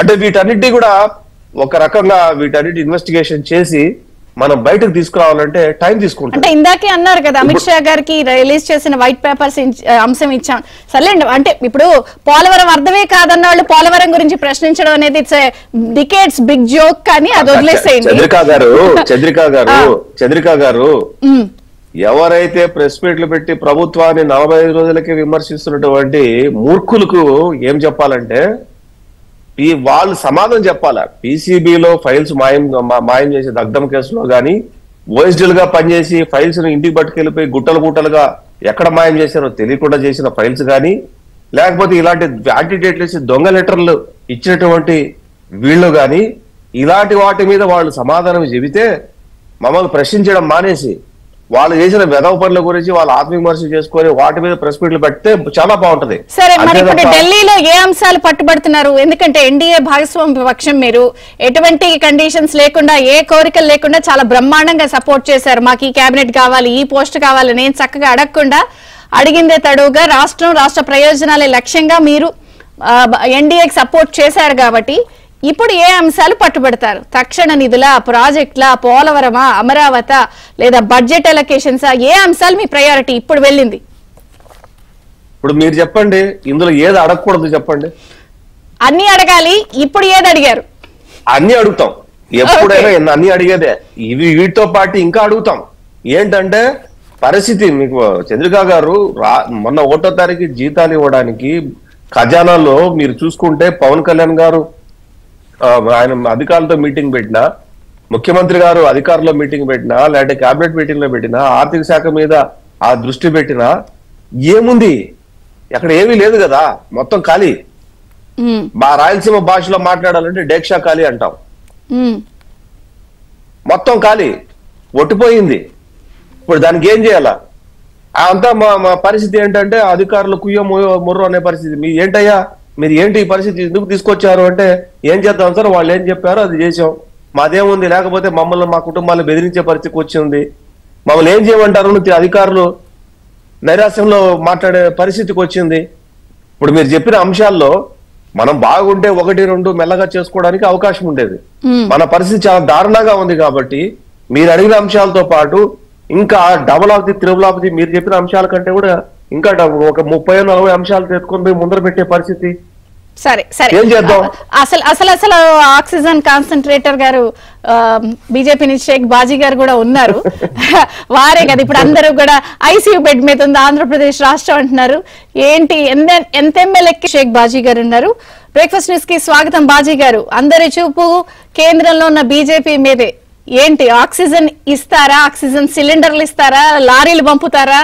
అంటే వీటన్నిటి కూడా ఒక రకంగా వీటన్నిటి ఇన్వెస్టిగేషన్ చేసి మనం బయటకు తీసుకురావాలంటే టైం తీసుకుంటాం. అంటే ఇందాకే అన్నారు కదా, అమిత్ షా గారికి రిలీజ్ చేసిన వైట్ పేపర్స్ అంశం ఇచ్చాం. సర్లేండి, అంటే ఇప్పుడు పోలవరం అర్థమే కాదన్న వాళ్ళు పోలవరం గురించి ప్రశ్నించడం అనేది ఇట్స్ డికేట్స్ బిగ్ జోక్, కానీ అది వదిలేసేయండి. చంద్రిక గారు ఎవరైతే ప్రెస్ మీట్లు పెట్టి ప్రభుత్వాన్ని 45 రోజులకి విమర్శిస్తున్నటువంటి మూర్ఖులకు ఏం చెప్పాలంటే వాళ్ళు సమాధానం చెప్పాలా. పీసీబీలో ఫైల్స్ మాయం చేసి దగ్ధం కేసులో గానీ, ఓఎస్డీలుగా పనిచేసి ఫైల్స్ ను ఇంటికి పట్టుకెళ్ళిపోయి గుట్టలుగా ఎక్కడ మాయం చేశారో తెలియకుండా చేసిన ఫైల్స్ గానీ, లేకపోతే ఇలాంటి యాంటీడేట్లు వేసి దొంగ లెటర్లు ఇచ్చినటువంటి వీళ్ళు గాని, ఇలాంటి వాటి మీద వాళ్ళు సమాధానం చెబితే మమ్మల్ని ప్రశ్నించడం మానేసి వాళ్ళు చేసిన వెధవ పనుల గురించి వాళ్ళు ఆత్మవిమర్శ చేసుకొని వాటి మీద ప్రెస్ మీట్లు పెడితే చాలా బాగుంటది. సరే, మరి ఇప్పుడు ఢిల్లీలో ఏ అంశాలు పట్టుబడుతున్నారు? ఎందుకంటే ఎన్డీఏ భాగస్వామ్య పక్షం, మీరు ఎటువంటి కండిషన్స్ లేకుండా, ఏ కోరికలు లేకుండా చాలా బ్రహ్మాండంగా సపోర్ట్ చేశారు. మాకు ఈ కేబినెట్ కావాలి, ఈ పోస్ట్ కావాలి, నేను చక్కగా అడగకుండా అడిగిందే తడువుగా రాష్ట్ర ప్రయోజనాలే లక్ష్యంగా మీరు ఎన్డీఏకి సపోర్ట్ చేశారు. కాబట్టి ఇప్పుడు ఏ అంశాలు పట్టుబడతారు? తక్షణ నిధుల, ప్రాజెక్టుల, పోలవరమా, అమరావతి, లేదా బడ్జెట్ అలొకేషన్స్, ఏ అంశాలు మీ ప్రయారిటీ ఇప్పుడు వెళ్ళింది? ఇప్పుడు మీరు చెప్పండి, ఇందులో ఏది అడగకూడదు చెప్పండి. అన్ని అడగాలి. ఇప్పుడు ఏది అడిగారు? అన్ని అడుగుతాం, ఎప్పుడైనా అన్ని అడిగేదే. వీటితో పాటు ఇంకా అడుగుతాం. ఏంటంటే పరిస్థితి మీకు చంద్రిక గారు, మొన్న 1వ తారీఖు జీతాలు ఇవ్వడానికి ఖజానాలో మీరు చూసుకుంటే పవన్ కళ్యాణ్ గారు ఆయన అధికారులతో మీటింగ్ పెట్టినా, ముఖ్యమంత్రి గారు అధికారుల్లో మీటింగ్ పెట్టినా, లేదంటే కేబినెట్ మీటింగ్ లో పెట్టినా, ఆర్థిక శాఖ మీద ఆ దృష్టి పెట్టినా ఏముంది? అక్కడ ఏమీ లేదు కదా, మొత్తం ఖాళీ. మా రాయలసీమ భాషలో మాట్లాడాలంటే డేక్షా ఖాళీ అంటాం. మొత్తం ఖాళీ, ఒట్టిపోయింది. ఇప్పుడు దానికి ఏం చేయాలా? అంతా మా పరిస్థితి ఏంటంటే అధికారులు కుయ్యో ముర్రో అనే పరిస్థితి. మీ ఏంటయ్యా, మీరు ఏంటి ఈ పరిస్థితి ఎందుకు తీసుకొచ్చారు అంటే, ఏం చేద్దాం సార్, వాళ్ళు ఏం చెప్పారో అది చేసాం, మాదేముంది, లేకపోతే మమ్మల్ని మా కుటుంబాలను బెదిరించే పరిస్థితికి వచ్చింది, మమ్మల్ని ఏం చేయమంటారు అధికారులు నైరాశ్యంలో మాట్లాడే పరిస్థితికి వచ్చింది. ఇప్పుడు మీరు చెప్పిన అంశాల్లో మనం బాగుంటే 1-2 మెల్లగా చేసుకోవడానికి అవకాశం ఉండేది. మన పరిస్థితి చాలా దారుణంగా ఉంది కాబట్టి మీరు అడిగిన అంశాలతో పాటు ఇంకా double of the triple of the మీరు చెప్పిన అంశాల కంటే కూడా ఇంకా ఒక 30-40 అంశాలు తెచ్చుకొని పోయి ముందర పెట్టే పరిస్థితి. సరే సరే, ఏం చేద్దాం? అసలు ఆక్సిజన్ కాన్సన్ట్రేటర్ గారు బీజేపీ నుంచి షేక్ బాజీ గారు కూడా ఉన్నారు. వారే కదా ఇప్పుడు అందరూ కూడా ఐసీయూ బెడ్ మీద ఉంది ఆంధ్రప్రదేశ్ రాష్ట్రం అంటున్నారు. ఏంటి ఎంత ఎమ్మెల్యేకి షేక్ బాజీ గారు ఉన్నారు. బ్రేక్ఫాస్ట్ న్యూస్ కి స్వాగతం బాజీ గారు. అందరి చూపు కేంద్రంలో ఉన్న బీజేపీ మీదే. ఏంటి ఆక్సిజన్ ఇస్తారా, ఆక్సిజన్ సిలిండర్లు ఇస్తారా, లారీలు పంపుతారా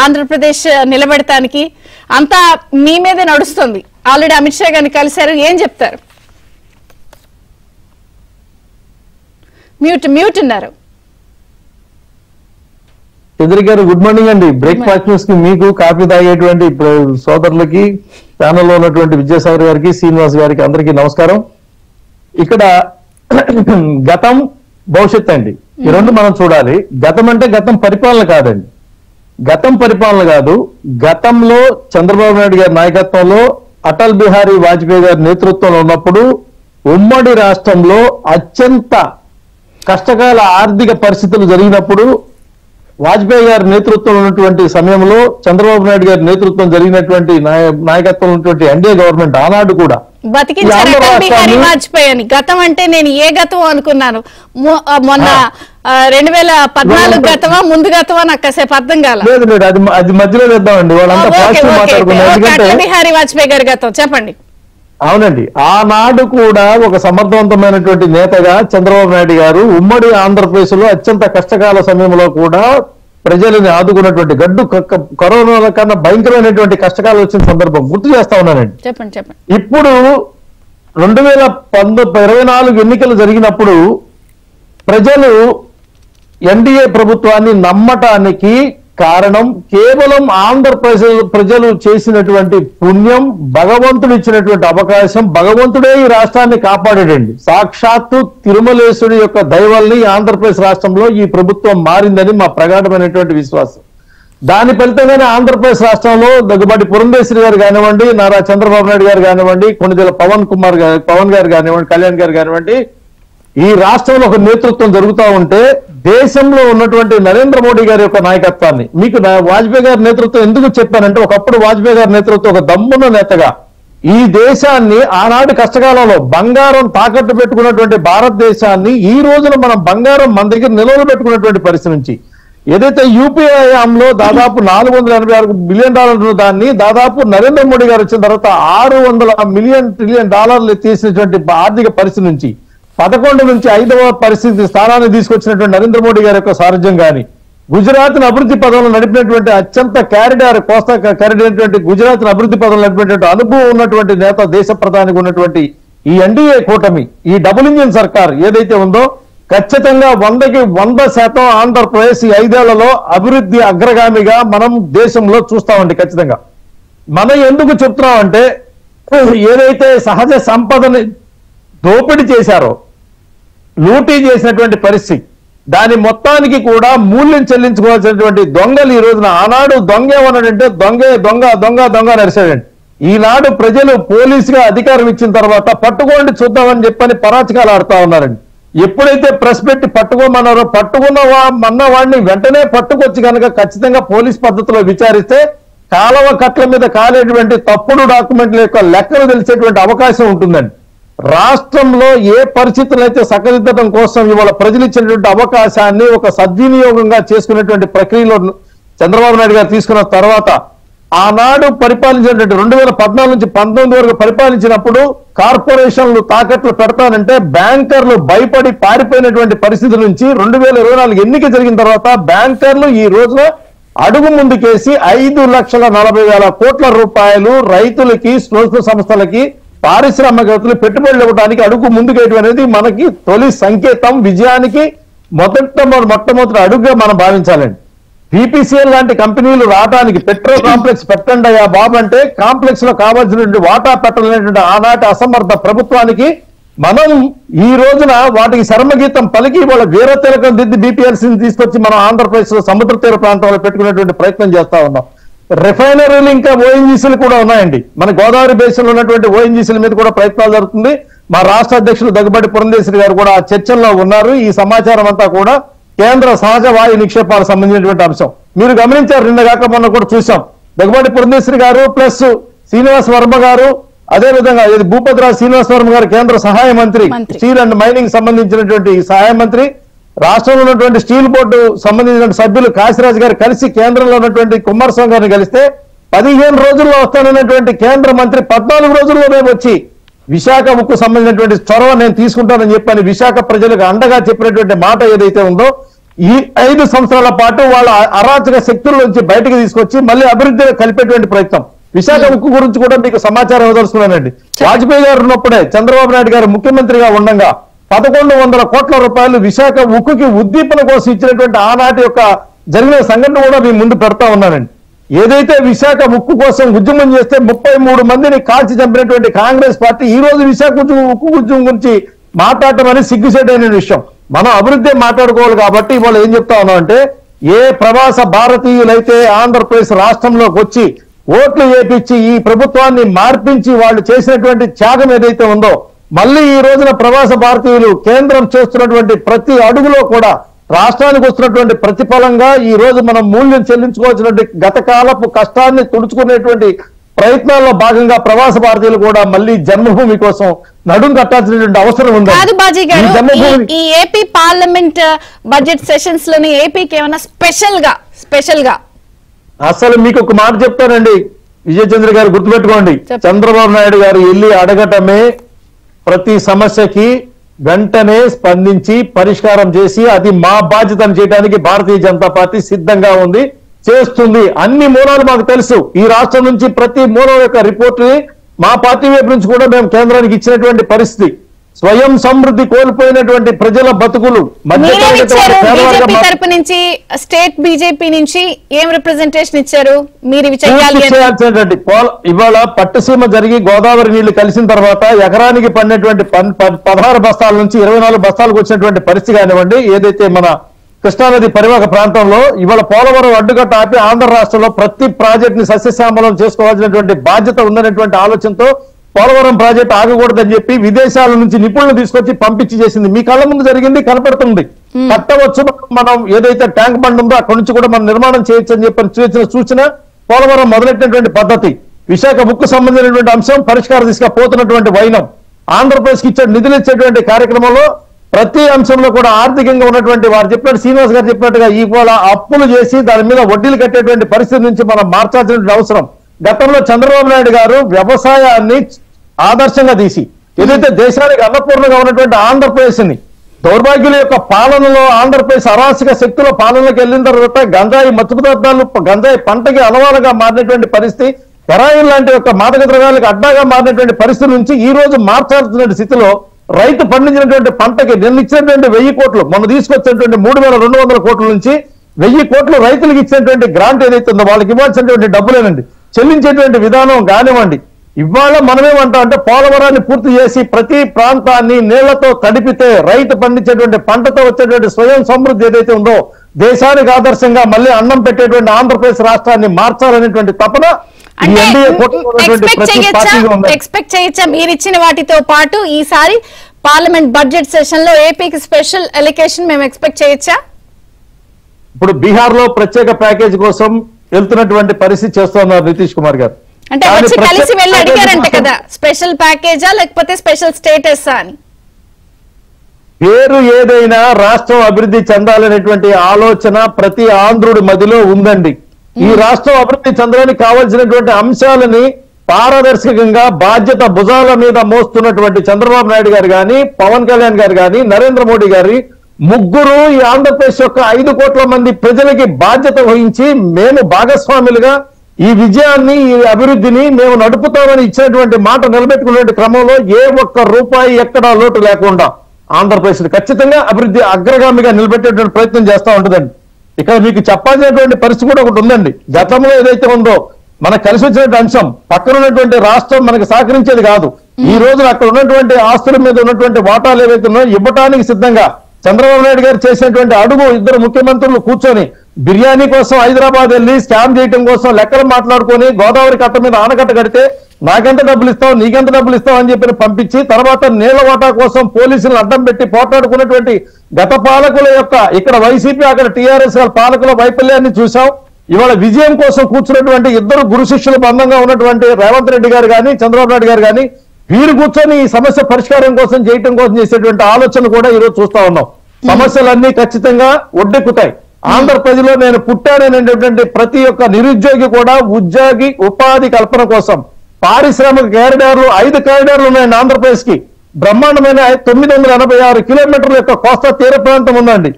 ఆంధ్రప్రదేశ్ నిలబెడటానికి? అంతా మీ మీదే నడుస్తుంది. ఆల్రెడీ అమిత్ షా గారిని కలిశారు, ఏం చెప్తారు? మ్యూట్ ఉన్నారు. చంద్రిక గారు గుడ్ మార్నింగ్ అండి. బ్రేక్ఫాస్ట్ న్యూస్ కి మీకు కాఫీ తాగేటువంటి సోదరులకి, ఛానల్లో ఉన్నటువంటి విద్యాసాగర్ గారికి, శ్రీనివాస్ గారికి అందరికీ నమస్కారం. ఇక్కడ గతం భవిష్యత్ అండి, ఈ రెండు మనం చూడాలి. గతం అంటే గతం పరిపాలన కాదండి, గతం పరిపాలన కాదు. గతంలో చంద్రబాబు నాయుడు గారి నాయకత్వంలో అటల్ బిహారీ వాజ్పేయి గారి నేతృత్వంలో ఉన్నప్పుడు ఉమ్మడి రాష్ట్రంలో అత్యంత కష్టకాల ఆర్థిక పరిస్థితులు జరిగినప్పుడు వాజ్పేయి గారి నేతృత్వం ఉన్నటువంటి సమయంలో చంద్రబాబు నాయుడు గారి నేతృత్వం జరిగినటువంటి నాయకత్వం ఉన్నటువంటి ఎన్డీఏ గవర్నమెంట్ ఆనాడు కూడా బతికించారు అటల్ బిహారీ వాజ్పేయి అని. గతం అంటే నేను ఏ గతం అనుకున్నాను, మొన్న 2014 గతమా ముందు గతమా నాకు కాసేపు అర్థం కాలేదు. అది మధ్యలో వేద్దామండి, వాళ్ళంతా పాజిటివ్ మాట్లాడుకున్నారు. అటల్ బిహారీ వాజ్పేయి గారి గతం చెప్పండి. అవునండి, ఆనాడు కూడా ఒక సమర్థవంతమైనటువంటి నేతగా చంద్రబాబు నాయుడు గారు ఉమ్మడి ఆంధ్రప్రదేశ్ లో అత్యంత కష్టకాల సమయంలో కూడా ప్రజలని ఆదుకున్నటువంటి గడ్డు కరోనా కన్నా భయంకరమైనటువంటి కష్టకాలం వచ్చిన సందర్భం గుర్తు చేస్తా ఉన్నానండి. చెప్పండి చెప్పండి. ఇప్పుడు 2024 ఎన్నికలు జరిగినప్పుడు ప్రజలు ఎన్డీఏ ప్రభుత్వాన్ని నమ్మటానికి కారణం కేవలం ఆంధ్రప్రదేశ్ ప్రజలు చేసినటువంటి పుణ్యం, భగవంతుడు ఇచ్చినటువంటి అవకాశం. భగవంతుడే ఈ రాష్ట్రాన్ని కాపాడాడండి. సాక్షాత్తు తిరుమలేశ్వరుడి యొక్క దయవల్ని ఆంధ్రప్రదేశ్ రాష్ట్రంలో ఈ ప్రభుత్వం మారిందని మా ప్రగాఢమైనటువంటి విశ్వాసం. దాని ఫలితంగానే ఆంధ్రప్రదేశ్ రాష్ట్రంలో దగ్గుబాటి పురంధేశ్వరి గారు కానివ్వండి, నారా చంద్రబాబు నాయుడు గారు కానివ్వండి, కొణిదెల పవన్ గారు కానివ్వండి, కళ్యాణ్ గారు కానివ్వండి, ఈ రాష్ట్రంలో ఒక నేతృత్వం జరుగుతూ ఉంటే దేశంలో ఉన్నటువంటి నరేంద్ర మోడీ గారి యొక్క నాయకత్వాన్ని మీకు వాజ్పేయి గారి నేతృత్వం ఎందుకు చెప్పానంటే, ఒకప్పుడు వాజ్పేయి గారి నేతృత్వం ఒక దమ్మున్న నేతగా ఈ దేశాన్ని ఆనాడు కష్టకాలంలో బంగారం తాకట్టు పెట్టుకున్నటువంటి భారతదేశాన్ని ఈ రోజున మనం బంగారం మన దగ్గర నిల్వలు పెట్టుకున్నటువంటి పరిస్థితి నుంచి ఏదైతే యూపీఐలో దాదాపు $486 బిలియన్ దాన్ని దాదాపు నరేంద్ర మోడీ గారు వచ్చిన తర్వాత $600 ట్రిలియన్ తీసినటువంటి ఆర్థిక పరిస్థితి నుంచి 11 నుంచి 5వ పరిస్థితి స్థానాన్ని తీసుకొచ్చినటువంటి నరేంద్ర మోడీ గారి యొక్క సారథ్యం కానీ, గుజరాత్ ను అభివృద్ధి పదంలో నడిపినటువంటి అత్యంత కోస్తా కారిడార్ గుజరాత్ ను అభివృద్ధి పదంలో నడిపినటువంటి అనుభవం ఉన్నటువంటి నేత, దేశ ప్రధానికి ఉన్నటువంటి ఈ ఎన్డీఏ కూటమి, ఈ డబుల్ ఇంజిన్ సర్కార్ ఏదైతే ఉందో ఖచ్చితంగా 100% ఆంధ్రప్రదేశ్ ఈ 5 ఏళ్లలో అభివృద్ధి అగ్రగామిగా మనం దేశంలో చూస్తామండి. ఖచ్చితంగా మనం ఎందుకు చెప్తున్నామంటే, ఏదైతే సహజ సంపదని దోపిడీ చేశారో, లూటీ చేసినటువంటి పరిస్థితి, దాని మొత్తానికి కూడా మూల్యం చెల్లించుకోవాల్సినటువంటి దొంగలు ఈ రోజున, ఆనాడు దొంగ ఏమన్నాడంటే దొంగ నడిచాడండి. ఈనాడు ప్రజలు పోలీసుగా అధికారం ఇచ్చిన తర్వాత పట్టుకోండి చూద్దామని చెప్పని పరాచకాలు ఆడుతా ఉన్నారండి. ఎప్పుడైతే ప్రెస్ పెట్టి పట్టుకోమన్నారో, పట్టుకున్న వాడిని వెంటనే పట్టుకొచ్చి కనుక ఖచ్చితంగా పోలీస్ పద్ధతిలో విచారిస్తే కాలవ కట్ల మీద కాలేటువంటి తప్పుడు డాక్యుమెంట్ల యొక్క లెక్కలు తెలిసేటువంటి అవకాశం ఉంటుందండి. రాష్ట్రంలో ఏ పరిస్థితులు అయితే సరిదిద్దడం కోసం ఇవాళ ప్రజలు ఇచ్చినటువంటి అవకాశాన్ని ఒక సద్వినియోగంగా చేసుకునేటువంటి ప్రక్రియలో చంద్రబాబు నాయుడు గారు తీసుకున్న తర్వాత, ఆనాడు పరిపాలించినటువంటి 2014 నుంచి 19 వరకు పరిపాలించినప్పుడు కార్పొరేషన్లు తాకట్లు పెడతానంటే బ్యాంకర్లు భయపడి పారిపోయినటువంటి పరిస్థితి నుంచి 2024 ఎన్నిక జరిగిన తర్వాత బ్యాంకర్లు ఈ రోజున అడుగు ముందుకేసి 5,40,000 కోట్ల రూపాయలు రైతులకి, స్వచ్ఛ సంస్థలకి, పారిశ్రామికవేత్తలు పెట్టుబడులు ఇవ్వడానికి అడుగు ముందుకేయడం అనేది మనకి తొలి సంకేతం. విజయానికి మొట్టమొదటి అడుగుగా మనం భావించాలండి. పీపీసీఎల్ లాంటి కంపెనీలు రావడానికి పెట్రో కాంప్లెక్స్ పెట్టండి అయ్యా బాబు అంటే కాంప్లెక్స్ లో కావాల్సినటువంటి వాటా పెట్టలేనటువంటి ఆనాటి అసమర్థ ప్రభుత్వానికి మనం ఈ రోజున వాటికి శర్మగీతం పలికి వాళ్ళ వీర తిలకం దిద్ది బీపీఎల్సీని తీసుకొచ్చి మనం ఆంధ్రప్రదేశ్ లో సముద్ర తీర ప్రాంతంలో పెట్టుకునేటువంటి ప్రయత్నం చేస్తా ఉన్నాం. రిఫైనరీలు ఇంకా ఓఎన్జీసీలు కూడా ఉన్నాయండి. మన గోదావరి బేసిన్ లో ఉన్నటువంటి ఓఎన్జీసీల మీద కూడా ప్రయత్నాలు జరుగుతుంది. మా రాష్ట్ర అధ్యక్షులు దగ్గుబాటి పురంధేశ్వరి గారు కూడా ఆ చర్చల్లో ఉన్నారు. ఈ సమాచారం అంతా కూడా కేంద్ర సహజ వాయు నిక్షేపాలకు సంబంధించినటువంటి అంశం. మీరు గమనించారు, నిన్న కాక మొన్న కూడా చూసాం. దగ్గుబాటి పురంధేశ్వరి గారు ప్లస్ శ్రీనివాస్ వర్మ గారు, అదే విధంగా భూపతిరాజు శ్రీనివాస్ వర్మ గారు కేంద్ర సహాయ మంత్రి, స్టీల్ అండ్ మైనింగ్ సంబంధించినటువంటి సహాయ మంత్రి, రాష్ట్రంలో ఉన్నటువంటి స్టీల్ బోర్డు సంబంధించిన సభ్యులు కాశీరాజు గారు కలిసి కేంద్రంలో ఉన్నటువంటి కుమారస్వామి గారిని కలిస్తే 15 రోజుల్లో వస్తానన్నటువంటి కేంద్ర మంత్రి 14 రోజుల్లో మేము వచ్చి విశాఖ ఉక్కు సంబంధించినటువంటి చొరవ నేను తీసుకుంటానని చెప్పని విశాఖ ప్రజలకు అండగా చెప్పినటువంటి మాట ఏదైతే ఉందో, ఈ 5 సంవత్సరాల పాటు వాళ్ళ అరాచక శక్తుల నుంచి బయటకు తీసుకొచ్చి మళ్ళీ అభివృద్ధిలో కలిపేటువంటి ప్రయత్నం. విశాఖ ఉక్కు గురించి కూడా మీకు సమాచారం ఇవ్వదలుచుకున్నానండి. వాజ్పేయి గారు ఉన్నప్పుడే చంద్రబాబు నాయుడు గారు ముఖ్యమంత్రిగా ఉండగా 1100 కోట్ల రూపాయలు విశాఖ ఉక్కుకి ఉద్దీపన కోసం ఇచ్చినటువంటి ఆనాటి యొక్క జరిగిన సంఘటన కూడా మీ ముందు పెడతా ఉన్నానండి. ఏదైతే విశాఖ ఉక్కు కోసం ఉద్యమం చేస్తే 33 మందిని కాల్చి చంపినటువంటి కాంగ్రెస్ పార్టీ ఈ రోజు విశాఖ ఉక్కు ఉద్యమం గురించి మాట్లాడటం అనేది సిగ్గుసేటైన విషయం. మనం అభివృద్ధి మాట్లాడుకోవాలి కాబట్టి ఇవాళ ఏం చెప్తా ఉన్నాం అంటే, ఏ ప్రవాస భారతీయులైతే ఆంధ్రప్రదేశ్ రాష్ట్రంలోకి వచ్చి ఓట్లు వేపించి ఈ ప్రభుత్వాన్ని మార్పించి వాళ్ళు చేసినటువంటి త్యాగం ఏదైతే ఉందో, మళ్ళీ ఈ రోజున ప్రవాస భారతీయులు కేంద్రం చేస్తున్నటువంటి ప్రతి అడుగులో కూడా రాష్ట్రానికి వస్తున్నటువంటి ప్రతిఫలంగా ఈ రోజు మనం మూల్యం చెల్లించుకోవాల్సినటువంటి గతకాలపు కష్టాన్ని తుడుచుకునేటువంటి ప్రయత్నాల్లో భాగంగా ప్రవాస భారతీయులు కూడా మళ్ళీ జన్మభూమి కోసం నడుం కట్టాల్సినటువంటి అవసరం ఉంది. ఈ ఏపీ పార్లమెంట్ బడ్జెట్ సెషన్స్ లోని ఏపీకి ఏమైనా స్పెషల్ గా అసలు మీకు ఒక మాట చెప్తానండి విజయచంద్ర గారు, గుర్తుపెట్టుకోండి. చంద్రబాబు నాయుడు గారు వెళ్ళి అడగటమే ప్రతి సమస్యకి వెంటనే స్పందించి పరిష్కారం చేసి అది మా బాధ్యతను చేయడానికి భారతీయ జనతా పార్టీ సిద్ధంగా ఉంది, చేస్తుంది. అన్ని మూలాలు మాకు తెలుసు. ఈ రాష్ట్రం నుంచి ప్రతి మూలం యొక్క రిపోర్ట్ మా పార్టీ వైపు నుంచి కూడా మేము కేంద్రానికి ఇచ్చినటువంటి పరిస్థితి. స్వయం సమృద్ధి కోల్పోయినటువంటి ప్రజల బతుకులు తరపు నుంచి స్టేట్ బీజేపీ నుంచి ఏం రిప్రజెంటేషన్ ఇచ్చారు? మీరు చేయాల్సినటువంటి ఇవాళ పట్టుసీమ జరిగి గోదావరి నీళ్లు కలిసిన తర్వాత ఎకరానికి పడినటువంటి 16 బస్తాల నుంచి 24 బస్తాలకు వచ్చినటువంటి పరిస్థితి కానివ్వండి, ఏదైతే మన కృష్ణానది పరివాహక ప్రాంతంలో ఇవాళ పోలవరం అడ్డుకట్ట ఆపి ఆంధ్ర రాష్ట్రంలో ప్రతి ప్రాజెక్ట్ ని సస్యశ్యామలం చేసుకోవాల్సినటువంటి బాధ్యత ఉందనేటువంటి ఆలోచనతో పోలవరం ప్రాజెక్ట్ ఆగకూడదని చెప్పి విదేశాల నుంచి నిపుణులు తీసుకొచ్చి పంపించి చేసింది. మీ కళ్ళ ముందు జరిగింది, కనపడుతుంది. కట్టవచ్చు, మనం ఏదైతే ట్యాంక్ బండ్ ఉందో అక్కడి నుంచి కూడా మనం నిర్మాణం చేయొచ్చు అని చెప్పి సూచన పోలవరం మొదలెట్టినటువంటి పద్ధతి, విశాఖ ఉక్కు సంబంధించినటువంటి అంశం పరిష్కారం తీసుకపోతున్నటువంటి వైనం, ఆంధ్రప్రదేశ్ కి ఇచ్చే నిధులు ఇచ్చేటువంటి కార్యక్రమంలో ప్రతి అంశంలో కూడా ఆర్థికంగా ఉన్నటువంటి వారు చెప్పినట్టు శ్రీనివాస్ గారు చెప్పినట్టుగా ఇవాళ అప్పులు చేసి దాని మీద వడ్డీలు కట్టేటువంటి పరిస్థితి నుంచి మనం మార్చాల్సిన అవసరం. గతంలో చంద్రబాబు నాయుడు గారు వ్యవసాయాన్ని ఆదర్శంగా తీసి ఏదైతే దేశానికి అన్నపూర్ణగా ఉన్నటువంటి ఆంధ్రప్రదేశ్ ని దౌర్భాగ్యుల యొక్క పాలనలో ఆంధ్రప్రదేశ్ అరాచక శక్తుల పాలనలోకి వెళ్ళిన తర్వాత గంజాయి మత్తు పదార్థాలు గంజాయి పంటకి అలవాలుగా మారినటువంటి పరిస్థితి, హెరాయిన్ లాంటి యొక్క మాదక ద్రవ్యాలకు అడ్డాగా మారినటువంటి పరిస్థితి నుంచి ఈ రోజు మార్చాల్సిన స్థితిలో రైతు పండించినటువంటి పంటకి నిన్న ఇచ్చినటువంటి 1000 కోట్లు, మొన్న తీసుకొచ్చినటువంటి 3200 కోట్ల నుంచి 1000 కోట్లు రైతులకు ఇచ్చినటువంటి గ్రాంట్ ఏదైతే ఉందో వాళ్ళకి ఇవ్వాల్సినటువంటి డబ్బులేనండి, చెల్లించేటువంటి విధానం కానివ్వండి. ఇవాళ మనమేమంటాం అంటే పోలవరాన్ని పూర్తి చేసి ప్రతి ప్రాంతాన్ని నీళ్లతో తడిపితే రైతు పండించేటువంటి పంటతో వచ్చేటువంటి స్వయం సమృద్ధి ఏదైతే ఉందో దేశానికి ఆదర్శంగా మళ్ళీ అన్నం పెట్టేటువంటి ఆంధ్రప్రదేశ్ రాష్ట్రాన్ని మార్చాలనేటువంటి తపన ఎక్స్పెక్ట్ చేయొచ్చా? మీరు ఇచ్చిన వాటితో పాటు ఈసారి పార్లమెంట్ బడ్జెట్ సెషన్ లో ఏపీకి స్పెషల్ ఎలికేషన్ మేము ఎక్స్పెక్ట్ చేయొచ్చా? ఇప్పుడు బీహార్ లో ప్రత్యేక ప్యాకేజ్ కోసం వెళ్తున్నటువంటి పరిస్థితి చేస్తున్నారు నితీష్ కుమార్ గారు. అంటే వచ్చి కలిసి వెళ్ళి అడిగారంట కదా, స్పెషల్ ప్యాకేజా లేకపోతే స్పెషల్ స్టేటస్ అని? పేరు ఏదైనా రాష్ట్రం అభివృద్ధి చెందాలనేటువంటి ఆలోచన ప్రతి ఆంధ్రుడి మదిలో ఉందండి. ఈ రాష్ట్రం అభివృద్ధి చెందడానికి కావాల్సినటువంటి అంశాలని పారదర్శకంగా బాధ్యత భుజాల మీద మోస్తున్నటువంటి చంద్రబాబు నాయుడు గారు గాని, పవన్ కళ్యాణ్ గారు గాని, నరేంద్ర మోడీ గారి ముగ్గురు ఈ ఆంధ్రప్రదేశ్ యొక్క 5 కోట్ల మంది ప్రజలకి బాధ్యత వహించి మేము భాగస్వాములుగా ఈ విజయాన్ని ఈ అభివృద్ధిని మేము నడుపుతామని ఇచ్చినటువంటి మాట నిలబెట్టుకునే క్రమంలో ఏ ఒక్క రూపాయి ఎక్కడా లోటు లేకుండా ఆంధ్రప్రదేశ్ ఖచ్చితంగా అభివృద్ధి అగ్రగామిగా నిలబెట్టేటువంటి ప్రయత్నం చేస్తూ ఉంటుందండి. ఇక్కడ మీకు చెప్పాల్సినటువంటి పరిస్థితి కూడా ఒకటి ఉందండి. గతంలో ఏదైతే ఉందో మనకు కలిసి వచ్చినటువంటి అంశం పక్కన ఉన్నటువంటి రాష్ట్రం మనకు సహకరించేది కాదు. ఈ రోజు అక్కడ ఉన్నటువంటి ఆస్తుల మీద ఉన్నటువంటి వాటాలు ఏవైతే ఉన్నాయో ఇవ్వటానికి సిద్ధంగా చంద్రబాబు నాయుడు గారు చేసినటువంటి అడుగు, ఇద్దరు ముఖ్యమంత్రులు కూర్చొని బిర్యానీ కోసం హైదరాబాద్ వెళ్ళి స్కామ్ చేయడం కోసం లెక్కలు మాట్లాడుకొని గోదావరి కట్ట మీద ఆనకట్ట కడితే నాకెంత డబ్బులు ఇస్తావు, నీకెంత డబ్బులు ఇస్తావు అని చెప్పి పంపించి తర్వాత నీళ్ల వాటా కోసం పోలీసులను అడ్డం పెట్టి పోట్లాడుకున్నటువంటి గత పాలకుల యొక్క ఇక్కడ వైసీపీ అక్కడ టీఆర్ఎస్ పాలకుల వైఫల్యాన్ని చూసాం. ఇవాళ విజయం కోసం కూర్చున్నటువంటి ఇద్దరు గురు శిష్యుల బంధంగా ఉన్నటువంటి రేవంత్ రెడ్డి గారు కానీ చంద్రబాబు నాయుడు గారు కానీ వీరు కూర్చొని ఈ సమస్య పరిష్కారం కోసం చేయటం కోసం చేసేటువంటి ఆలోచన కూడా ఈరోజు చూస్తా ఉన్నాం. సమస్యలన్నీ ఖచ్చితంగా ఒడ్డెక్కుతాయి. ఆంధ్రప్రదేశ్లో నేను పుట్టాననేటువంటి ప్రతి ఒక్క నిరుద్యోగి కూడా ఉపాధి కల్పన కోసం పారిశ్రామిక కారిడార్లు 5 కారిడార్లు ఉన్నాయండి ఆంధ్రప్రదేశ్ కి. బ్రహ్మాండమైన 986 కిలోమీటర్ల యొక్క కోస్తా తీర ప్రాంతం ఉందండి.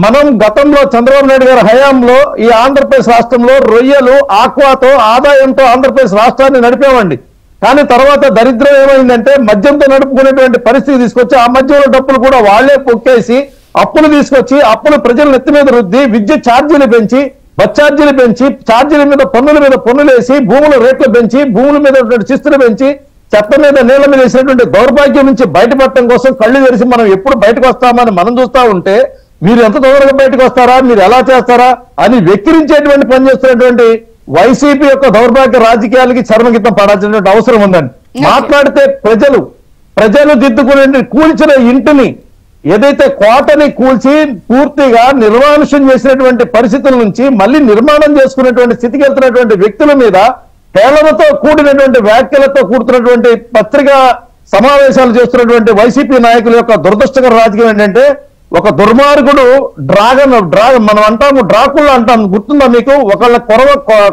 మనం గతంలో చంద్రబాబు నాయుడు గారి హయాంలో ఈ ఆంధ్రప్రదేశ్ రాష్ట్రంలో రొయ్యలు ఆక్వాతో ఆదాయంతో ఆంధ్రప్రదేశ్ రాష్ట్రాన్ని నడిపామండి. కానీ తర్వాత దరిద్రం ఏమైందంటే మద్యంతో నడుపుకునేటువంటి పరిస్థితి తీసుకొచ్చి ఆ మద్యంలో డబ్బులు కూడా వాళ్లే పొక్కేసి అప్పులు తీసుకొచ్చి అప్పులు ప్రజల నెత్తి మీద రుద్ది విద్యుత్ ఛార్జీలు పెంచి బస్ ఛార్జీలు పెంచి ఛార్జీల మీద పన్నులు వేసి భూముల రేట్లు పెంచి భూముల మీద శిస్తులు పెంచి చెత్త మీద నీళ్ల మీద వేసినటువంటి దౌర్భాగ్యం నుంచి బయటపడటం కోసం కళ్ళు తెరిచి మనం ఎప్పుడు బయటకు వస్తామని మనం చూస్తా ఉంటే మీరు ఎంత తొందరగా బయటకు వస్తారా, మీరు ఎలా చేస్తారా అని వెక్కిరించేటువంటి పని చేస్తున్నటువంటి వైసీపీ యొక్క దౌర్భాగ్య రాజకీయాలకి చర్మగీతం పడాల్సినటువంటి అవసరం ఉందండి. మాట్లాడితే ప్రజలు దిద్దుకునే కూల్చిన ఇంటిని ఏదైతే కోటని కూల్చి పూర్తిగా నిర్మానుష్యం చేసినటువంటి పరిస్థితుల నుంచి మళ్ళీ నిర్మాణం చేసుకునేటువంటి స్థితికి వెళ్తున్నటువంటి వ్యక్తుల మీద పేలలతో కూడినటువంటి వ్యాఖ్యలతో కూడుతున్నటువంటి పత్రికా సమావేశాలు చేస్తున్నటువంటి వైసీపీ నాయకుల యొక్క దురదృష్టకర రాజకీయం ఏంటంటే ఒక దుర్మార్గుడు డ్రాగన్ మనం అంటాము డ్రాకుల్లా అంటాం, గుర్తుందా మీకు? ఒకళ్ళ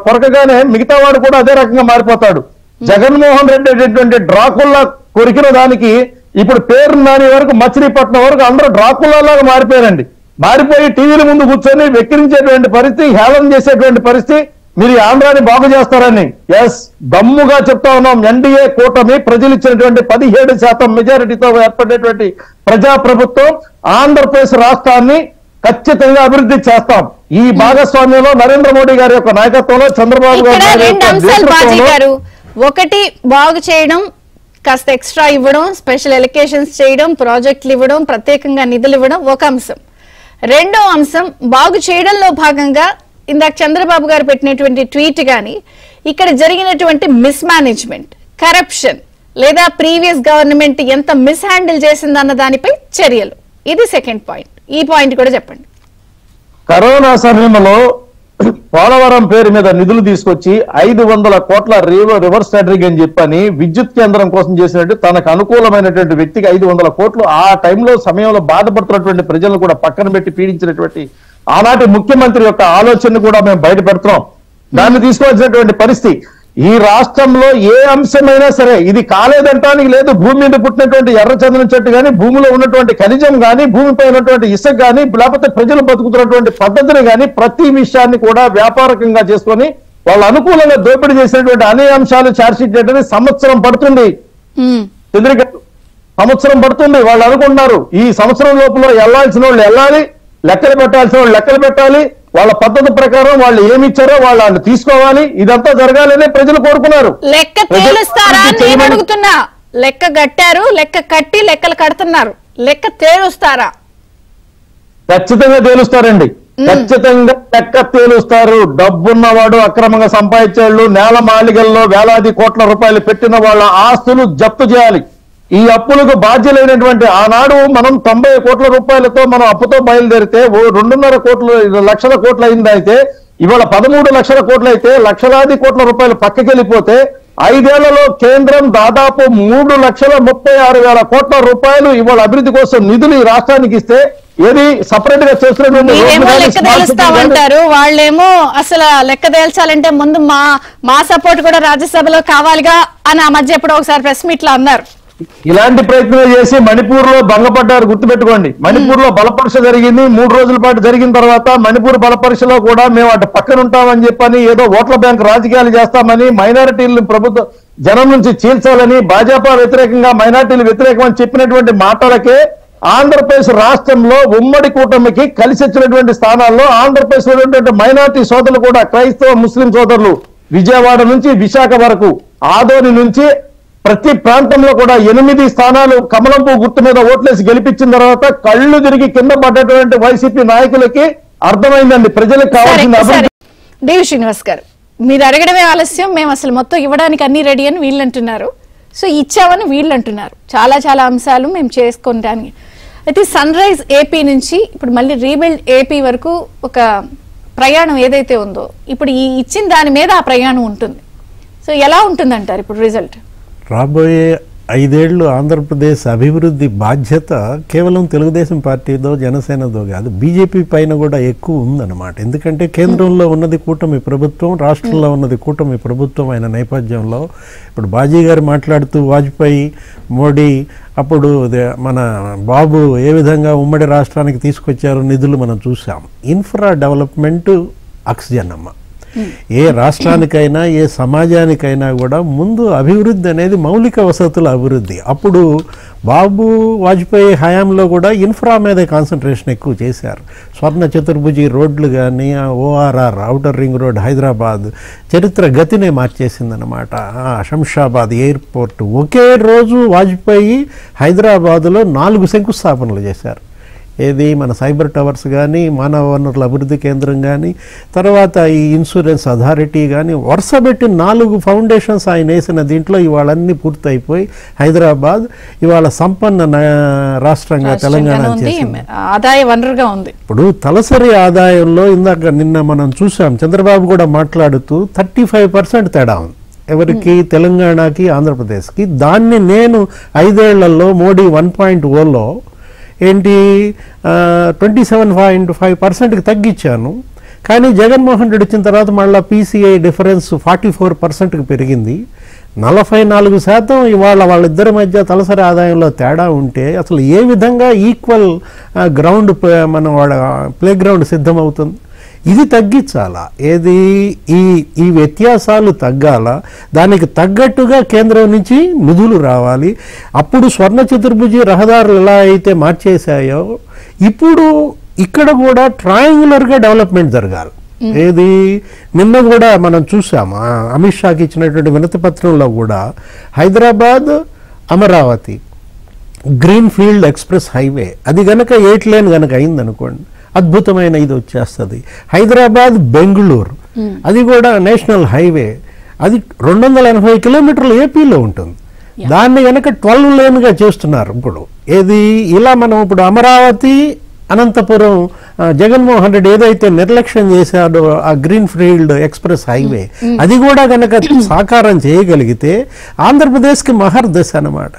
కొరకగానే మిగతా వాడు కూడా అదే రకంగా మారిపోతాడు. జగన్మోహన్ రెడ్డి అనేటువంటి డ్రాకుల్లా కొరికిన దానికి ఇప్పుడు పేరు నాని వరకు మచిలీపట్నం వరకు అందరూ డ్రాకుల్లాగా మారిపోయారండి. మారిపోయి టీవీల ముందు కూర్చొని వెక్కిరించేటువంటి పరిస్థితి, హేళన చేసేటువంటి పరిస్థితి. మీరు ఆంధ్రాని బాగు చేస్తారని దమ్ముగా చెప్తా ఉన్నాం. ఎన్డీఏ కూటమి ప్రజలు ఇచ్చినటువంటి 17% మెజారిటీతో ఏర్పడేటువంటి ప్రజాప్రభుత్వం ఆంధ్రప్రదేశ్ రాష్ట్రాన్ని ఖచ్చితంగా అభివృద్ధి చేస్తాం. ఈ భాగస్వామ్యంలో నరేంద్ర మోడీ గారి యొక్క నాయకత్వంలో చంద్రబాబు గారు ఒకటి బాగు చేయడం, కాస్త ఎక్స్ట్రా ఇవ్వడం, స్పెషల్ ఎలికేషన్స్ చేయడం, ప్రాజెక్టులు ఇవ్వడం, ప్రత్యేకంగా నిధులు ఇవ్వడం ఒక అంశం. రెండో అంశం బాగు చేయడంలో భాగంగా ఇందాక చంద్రబాబు గారు పెట్టినటువంటి ట్వీట్ గాని ఇక్కడ జరిగినటువంటి మిస్ మేనేజ్మెంట్, కరప్షన్ లేదా ప్రీవియస్ గవర్నమెంట్ ఎంత మిస్ హ్యాండిల్ చేసిందన్న దానిపై చర్యలు, ఇది సెకండ్ పాయింట్. ఈ పాయింట్ కూడా చెప్పండి. కరోనా సమయంలో పోలవరం పేరు మీద నిధులు తీసుకొచ్చి 500 కోట్ల రివర్స్ టెండరింగ్ అని చెప్పని విద్యుత్ కేంద్రం కోసం చేసినట్టు తనకు అనుకూలమైనటువంటి వ్యక్తికి 500 కోట్లు ఆ టైంలో సమయంలో బాధపడుతున్నటువంటి ప్రజలను కూడా పక్కన పెట్టి పీడించినటువంటి ఆనాటి ముఖ్యమంత్రి యొక్క ఆలోచనను కూడా మేము బయట పెడుతున్నాం. దాన్ని తీసుకోవాల్సినటువంటి పరిస్థితి ఈ రాష్ట్రంలో ఏ అంశమైనా సరే ఇది కాలేదంటానికి లేదు. భూమి మీద పుట్టినటువంటి ఎర్రచందనం చెట్టు కానీ, భూమిలో ఉన్నటువంటి ఖనిజం కానీ, భూమిపై ఉన్నటువంటి ఇసుక కానీ, లేకపోతే ప్రజలు బతుకుతున్నటువంటి పద్ధతిని కానీ ప్రతి విషయాన్ని కూడా వ్యాపారకంగా చేసుకొని వాళ్ళు అనుకూలంగా దోపిడీ చేసినటువంటి అనే అంశాలు ఛార్జ్షీట్ చేయడానికి సంవత్సరం పడుతుంది. సంవత్సరం పడుతుంది. వాళ్ళు అనుకుంటున్నారు ఈ సంవత్సరం లోపల వెళ్లాల్సిన వాళ్ళు వెళ్ళాలి, లెక్కలు పెట్టాల్సిన వాళ్ళు లెక్కలు పెట్టాలి, వాళ్ళ పద్ధతి ప్రకారం వాళ్ళు ఏమి ఇచ్చారో వాళ్ళు తీసుకోవాలి. ఇదంతా జరగాలని ప్రజలు కోరుకున్నారు. లెక్క తేలుస్తారా నేను అడుగుతున్నా. లెక్క కట్టారు, లెక్క కట్టి లెక్కలు కడుతున్నారు, లెక్క తేలుస్తారా? ఖచ్చితంగా తేలుస్తారండి. ఖచ్చితంగా లెక్క తేలుస్తారు. డబ్బున్నవాడు, అక్రమంగా సంపాదించేవాళ్ళు, నేల మాళిగల్లో వేలాది కోట్ల రూపాయలు పెట్టిన వాళ్ళ ఆస్తులు జప్తు చేయాలి. ఈ అప్పులకు బాధ్యులైనటువంటి ఆనాడు మనం 90 కోట్ల రూపాయలతో మనం అప్పుతో బయలుదేరితే 2.5 లక్షల కోట్లు అయింది. అయితే ఇవాళ 13 లక్షల కోట్లు అయితే లక్షలాది కోట్ల రూపాయలు పక్కకెళ్ళిపోతే 5 ఏళ్లలో కేంద్రం దాదాపు 3,36,000 కోట్ల రూపాయలు ఇవాళ అభివృద్ధి కోసం నిధులు ఈ రాష్ట్రానికి ఇస్తే ఏది సపరేట్ గా చేస్తున్నారు. వాళ్ళేమో అసలు లెక్క తేల్చాలంటే ముందు మా సపోర్ట్ కూడా రాజ్యసభలో కావాలిగా అని ఆ మధ్య ఎప్పుడో ఒకసారి ప్రెస్ మీట్ లో అన్నారు. ఇలాంటి ప్రయత్నం చేసి మణిపూర్ లో భంగపడ్డారు. గుర్తుపెట్టుకోండి, మణిపూర్ లో బలపరీక్ష జరిగింది. 3 రోజుల పాటు జరిగిన తర్వాత మణిపూర్ బలపరీక్షలో కూడా మేము అటు పక్కన ఉంటామని చెప్పని ఏదో ఓట్ల బ్యాంక్ రాజకీయాలు చేస్తామని, మైనారిటీలను ప్రభుత్వం జనం నుంచి చీల్చాలని, భాజపా వ్యతిరేకంగా మైనారిటీలు వ్యతిరేకం అని చెప్పినటువంటి మాటలకే ఆంధ్రప్రదేశ్ రాష్ట్రంలో ఉమ్మడి కూటమికి కలిసి వచ్చినటువంటి స్థానాల్లో ఆంధ్రప్రదేశ్ లో ఉన్నటువంటి మైనారిటీ సోదరులు కూడా క్రైస్తవ ముస్లిం సోదరులు విజయవాడ నుంచి విశాఖ వరకు, ఆదోని నుంచి ప్రతి ప్రాంతంలో కూడా 8 స్థానాలు కమలం పువ్వు గుర్తు మీద ఓట్లేసి గెలిపించిన తర్వాత కళ్ళు తిరిగి కింద పడ్డటువంటి వైసీపీ నాయకులకి అర్థమైందండి ప్రజలకు కావాల్సిన అభివృద్ధి. దేవి శ్రీనివాస్ గారు, మీరు అడగడమే ఆలస్యం, మేము అసలు మొత్తం ఇవ్వడానికి అన్ని రెడీ అని వీళ్ళు అంటున్నారు, సో ఇచ్చామని వీళ్ళు అంటున్నారు. చాలా చాలా అంశాలు మేము చేసుకోవడానికి. అయితే సన్ రైజ్ ఏపీ నుంచి ఇప్పుడు మళ్ళీ రీబిల్డ్ ఏపీ వరకు ఒక ప్రయాణం ఏదైతే ఉందో ఇప్పుడు ఈ ఇచ్చిన దాని మీద ఆ ప్రయాణం ఉంటుంది. సో ఎలా ఉంటుందంటారు ఇప్పుడు రిజల్ట్? రాబోయే 5 ఏళ్ళు ఆంధ్రప్రదేశ్ అభివృద్ధి బాధ్యత కేవలం తెలుగుదేశం పార్టీదో జనసేనదో కాదు, బీజేపీ పైన కూడా ఎక్కువ ఉందన్నమాట. ఎందుకంటే కేంద్రంలో ఉన్నది కూటమి ప్రభుత్వం, రాష్ట్రంలో ఉన్నది కూటమి ప్రభుత్వం అయిన నేపథ్యంలో ఇప్పుడు బాజీ గారు మాట్లాడుతూ వాజ్పేయి, మోడీ, అప్పుడు మన బాబు ఏ విధంగా ఉమ్మడి రాష్ట్రానికి తీసుకొచ్చారో నిధులు మనం చూసాం. ఇన్ఫ్రా డెవలప్మెంట్ ఆక్సిజన్ అమ్మ. ఏ రాష్ట్రానికైనా ఏ సమాజానికైనా కూడా ముందు అభివృద్ధి అనేది మౌలిక వసతుల అభివృద్ధి. అప్పుడు బాబు వాజ్పేయి హయాంలో కూడా ఇన్ఫ్రా మీద కాన్సన్ట్రేషన్ ఎక్కువ చేశారు. స్వర్ణ చతుర్భుజి రోడ్లు కానీ, ORR outer ring road Hyderabad చరిత్ర గతినే మార్చేసిందనమాట. శంషాబాద్ ఎయిర్పోర్ట్ ఒకే రోజు వాజ్పేయి హైదరాబాదులో 4 శంకుస్థాపనలు చేశారు. ఏది మన సైబర్ టవర్స్ కానీ, మానవ వనరుల అభివృద్ధి కేంద్రం కానీ, తర్వాత ఈ ఇన్సూరెన్స్ అథారిటీ కానీ, వరుసపెట్టి 4 ఫౌండేషన్స్ ఆయన వేసిన దీంట్లో ఇవాళ అన్నీ పూర్తయిపోయి హైదరాబాద్ ఇవాళ సంపన్న రాష్ట్రంగా తెలంగాణ చేసింది, ఆదాయ వనరుగా ఉంది. ఇప్పుడు తలసరి ఆదాయంలో నిన్న మనం చూసాం, చంద్రబాబు కూడా మాట్లాడుతూ 35% తేడా ఉంది ఎవరికి, తెలంగాణకి ఆంధ్రప్రదేశ్కి. దాన్ని నేను 5 ఏళ్లలో మోడీ 1.0లో ఏంటి 27.5%కి తగ్గించాను. కానీ జగన్మోహన్ రెడ్డి వచ్చిన తర్వాత మళ్ళీ పీసీఐ డిఫరెన్స్ 44%కి పెరిగింది. 44% ఇవాళ వాళ్ళిద్దరి మధ్య తలసరి ఆదాయంలో తేడా ఉంటే అసలు ఏ విధంగా ఈక్వల్ గ్రౌండ్ మన వాళ్ళ ప్లే గ్రౌండ్ సిద్ధమవుతుంది? ఇది తగ్గించాలా, ఏది ఈ వ్యత్యాసాలు తగ్గాల, దానికి తగ్గట్టుగా కేంద్రం నుంచి నిధులు రావాలి. అప్పుడు స్వర్ణ చతుర్భుజి రహదారులు ఎలా అయితే మార్చేశాయో ఇప్పుడు ఇక్కడ కూడా ట్రయాంగులర్గా డెవలప్మెంట్ జరగాలి. ఏది నిన్న కూడా మనం చూసాము, అమిత్ షాకి ఇచ్చినటువంటి వినతి పత్రంలో కూడా Hyderabad Amaravati green field express highway అది గనక 8 లేన్ గనక అయిందనుకోండి, అద్భుతమైన ఇది వచ్చేస్తుంది. హైదరాబాద్ బెంగళూరు అది కూడా నేషనల్ హైవే, అది 280 కిలోమీటర్లు ఏపీలో ఉంటుంది. దాన్ని కనుక 12 లేన్గా చేస్తున్నారు ఇప్పుడు. ఏది ఇలా మనం ఇప్పుడు అమరావతి అనంతపురం జగన్మోహన్ రెడ్డి ఏదైతే నిర్లక్ష్యం చేశాడో ఆ గ్రీన్ ఫీల్డ్ ఎక్స్ప్రెస్ హైవే అది కూడా కనుక సాకారం చేయగలిగితే ఆంధ్రప్రదేశ్కి మహర్దశ అన్నమాట.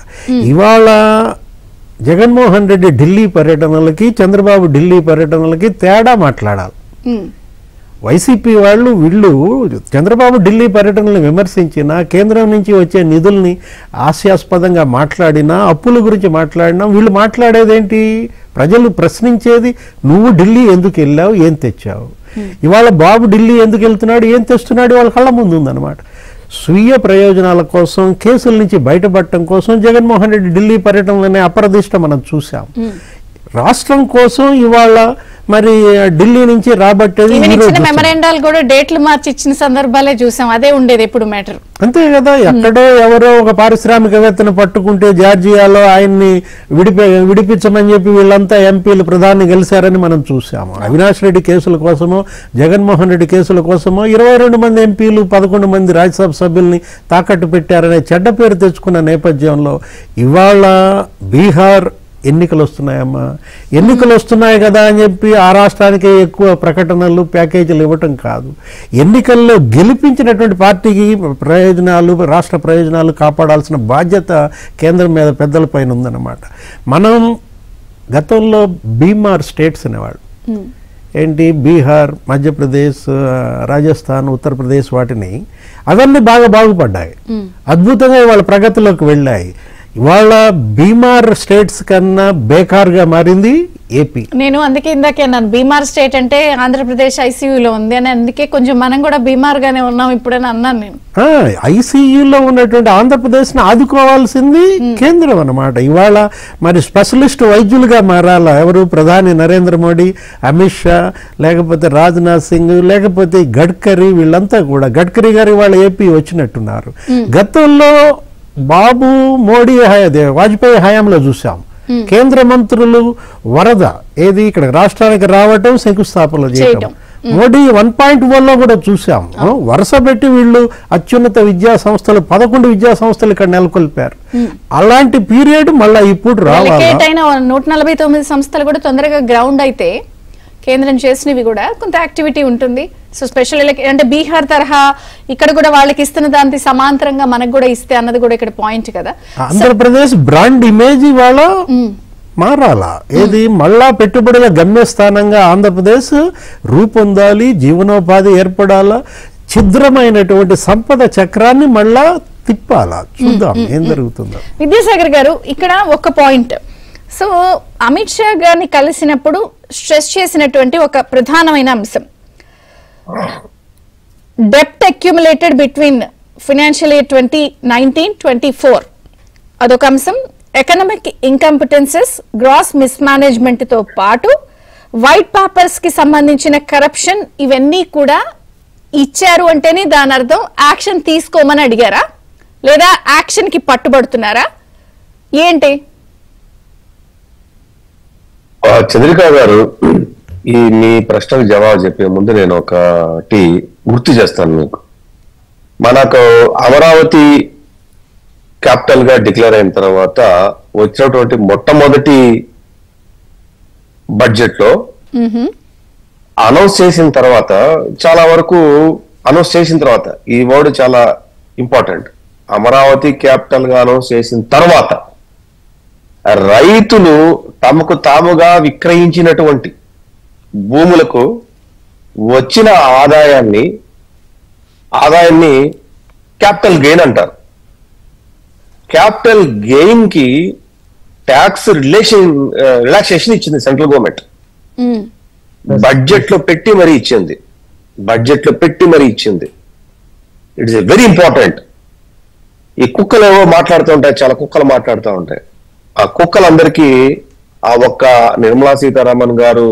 ఇవాళ జగన్మోహన్ రెడ్డి ఢిల్లీ పర్యటనలకి, చంద్రబాబు ఢిల్లీ పర్యటనలకి తేడా మాట్లాడాలి. వైసీపీ వీళ్ళు చంద్రబాబు ఢిల్లీ పర్యటనలను విమర్శించినా, కేంద్రం నుంచి వచ్చే నిధుల్ని హాస్యాస్పదంగా మాట్లాడినా, అప్పుల గురించి మాట్లాడినా, వీళ్ళు మాట్లాడేదేంటి? ప్రజలు ప్రశ్నించేది నువ్వు ఢిల్లీ ఎందుకు వెళ్ళావు, ఏం తెచ్చావు? ఇవాళ బాబు ఢిల్లీ ఎందుకు వెళ్తున్నాడు, ఏం తెస్తున్నాడు, వాళ్ళ కళ్ళ ముందు ఉందన్నమాట. స్వీయ ప్రయోజనాల కోసం, కేసుల నుంచి బయటపడటం కోసం జగన్మోహన్ రెడ్డి ఢిల్లీ పర్యటనలోనే అప్రదిష్ట మనం చూసాం. రాష్ట్రం కోసం ఇవాళ మరి ఢిల్లీ నుంచి రాబట్టేది మెమరాండాలు కూడా డేట్లు మార్చి ఇచ్చిన సందర్భాలే చూసాం. అదే ఉండేది ఎప్పుడు మ్యాటర్. అంతే కదా, ఎక్కడో ఎవరో ఒక పారిశ్రామికవేత్తను పట్టుకుంటే జార్జియాలో ఆయన్ని విడిపించమని చెప్పి వీళ్ళంతా ఎంపీలు ప్రధాని గెలిచారని మనం చూసాము. అవినాష్ రెడ్డి కేసుల కోసమో, జగన్మోహన్ రెడ్డి కేసుల కోసమో 22 మంది ఎంపీలు 11 మంది రాజ్యసభ సభ్యుల్ని తాకట్టు పెట్టారనే చెడ్డ పేరు తెచ్చుకున్న నేపథ్యంలో ఇవాళ బీహార్ ఎన్నికలు వస్తున్నాయమ్మా, ఎన్నికలు వస్తున్నాయి కదా అని చెప్పి ఆ రాష్ట్రానికే ఎక్కువ ప్రకటనలు, ప్యాకేజీలు ఇవ్వటం కాదు. ఎన్నికల్లో గెలిపించినటువంటి పార్టీకి ప్రయోజనాలు, రాష్ట్ర ప్రయోజనాలు కాపాడాల్సిన బాధ్యత కేంద్రం మీద పెద్దల పైన ఉందన్నమాట. మనం గతంలో బీమార్ స్టేట్స్ అనేవాళ్ళు, ఏంటి బీహార్, మధ్యప్రదేశ్, రాజస్థాన్, ఉత్తరప్రదేశ్, వాటిని అవన్నీ బాగా బాగుపడ్డాయి, అద్భుతంగా వాళ్ళ ప్రగతిలోకి వెళ్ళాయి. ఇవాళ బీమార్ స్టేట్స్ కన్నా బేకార్గా మారింది ఏపీ. నేను అందుకే ఇందాకే అన్నాను, బీమార్ స్టేట్ అంటే ఆంధ్రప్రదేశ్ ఐసీయూలో ఉంది అని, అందుకే కొంచెం మనం కూడా బీమార్ గానే ఉన్నాం ఇప్పుడని అన్నాను నేను. ఐసీయూలో ఉన్నటువంటి ఆంధ్రప్రదేశ్ని ఆదుకోవాల్సింది కేంద్రం అన్నమాట. ఇవాళ మరి స్పెషలిస్ట్ వైద్యులుగా మారాలా ఎవరు? ప్రధాని నరేంద్ర మోడీ, అమిత్ షా, లేకపోతే రాజ్నాథ్ సింగ్, లేకపోతే గడ్కరీ, వీళ్ళంతా కూడా. గడ్కరీ గారు ఇవాళ ఏపీ వచ్చినట్టున్నారు. గతంలో బాబు మోడీ వాజ్పేయి హయాంలో చూసాం. కేంద్ర మంత్రులు వరద ఏది ఇక్కడ రాష్ట్రానికి రావటం, శంకుస్థాపనలు చేయటం. మోడీ 1.1 లో కూడా చూసాం. వరుస పెట్టి వీళ్ళు అత్యున్నత విద్యా సంస్థలు 11 విద్యా సంస్థలు ఇక్కడ నెలకొల్పారు. అలాంటి పీరియడ్ మళ్ళా ఇప్పుడు రావాలి. 149 సంస్థలు కూడా తొందరగా గ్రౌండ్ అయితే కేంద్రం చేసినవి కూడా కొంత యాక్టివిటీ ఉంటుంది. సో స్పెషల్ అంటే బీహార్ తరహా ఇక్కడ కూడా వాళ్ళకి ఇస్తున్న దానికి సమాంతరంగా మనకు కూడా ఇస్తే అన్నది కూడా ఇక్కడ పాయింట్ కదా. ఆంధ్రప్రదేశ్ బ్రాండ్ ఇమేజ్ ఇవాళ మారాలా, ఏది మళ్ళా పెట్టుబడుల గమ్యస్థానంగా ఆంధ్రప్రదేశ్ రూపొందాలి, జీవనోపాధి ఏర్పడాలా, ఛిద్రమైనటువంటి సంపద చక్రాన్ని మళ్ళా తిప్పాలా. చూద్దాం ఏం జరుగుతుందో. విద్యాసాగర్ గారు, ఇక్కడ ఒక పాయింట్. సో అమిత్ షా గారిని కలిసినప్పుడు స్ట్రెస్ చేసినటువంటి ఒక ప్రధానమైన అంశం డెప్ట్ అక్యుములేటెడ్ బిట్వీన్ ఫైనాన్షియల్ ఇయర్ 2019-24 అదొక అంశం. ఎకనామిక్ ఇన్కంపిటెన్సెస్, గ్రాస్ మిస్మేనేజ్మెంట్ తో పాటు వైట్ పేపర్స్ కి సంబంధించిన కరప్షన్, ఇవన్నీ కూడా ఇచ్చారు అంటేనే దాని అర్థం యాక్షన్ తీసుకోమని అడిగారా, లేదా యాక్షన్ కి పట్టుబడుతున్నారా, ఏంటి? చంద్రికా గారు, ఈ మీ ప్రశ్నకు జవాబు చెప్పే ముందు నేను ఒకటి గుర్తు చేస్తాను మీకు. మనకు అమరావతి క్యాపిటల్ గా డిక్లేర్ అయిన తర్వాత వచ్చినటువంటి మొట్టమొదటి బడ్జెట్ లో అనౌన్స్ చేసిన తర్వాత, చాలా వరకు అనౌన్స్ చేసిన తర్వాత, ఈ వర్డ్ చాలా ఇంపార్టెంట్, అమరావతి క్యాపిటల్ గా అనౌన్స్ చేసిన తర్వాత రైతులు తమకు తాముగా విక్రయించినటువంటి భూములకు వచ్చిన ఆదాయాన్ని క్యాపిటల్ గెయిన్ అంటారు. క్యాపిటల్ గెయిన్ కి ట్యాక్స్ రిలాక్సేషన్ ఇచ్చింది సెంట్రల్ గవర్నమెంట్. బడ్జెట్ లో పెట్టి మరీ ఇచ్చింది. It's very important. ఈ కుక్కలు ఏవో మాట్లాడుతూ ఉంటాయి, చాలా కుక్కలు మాట్లాడుతూ ఉంటాయి. ఆ కుక్కలందరికీ ఆ ఒక్క నిర్మలా సీతారామన్ గారు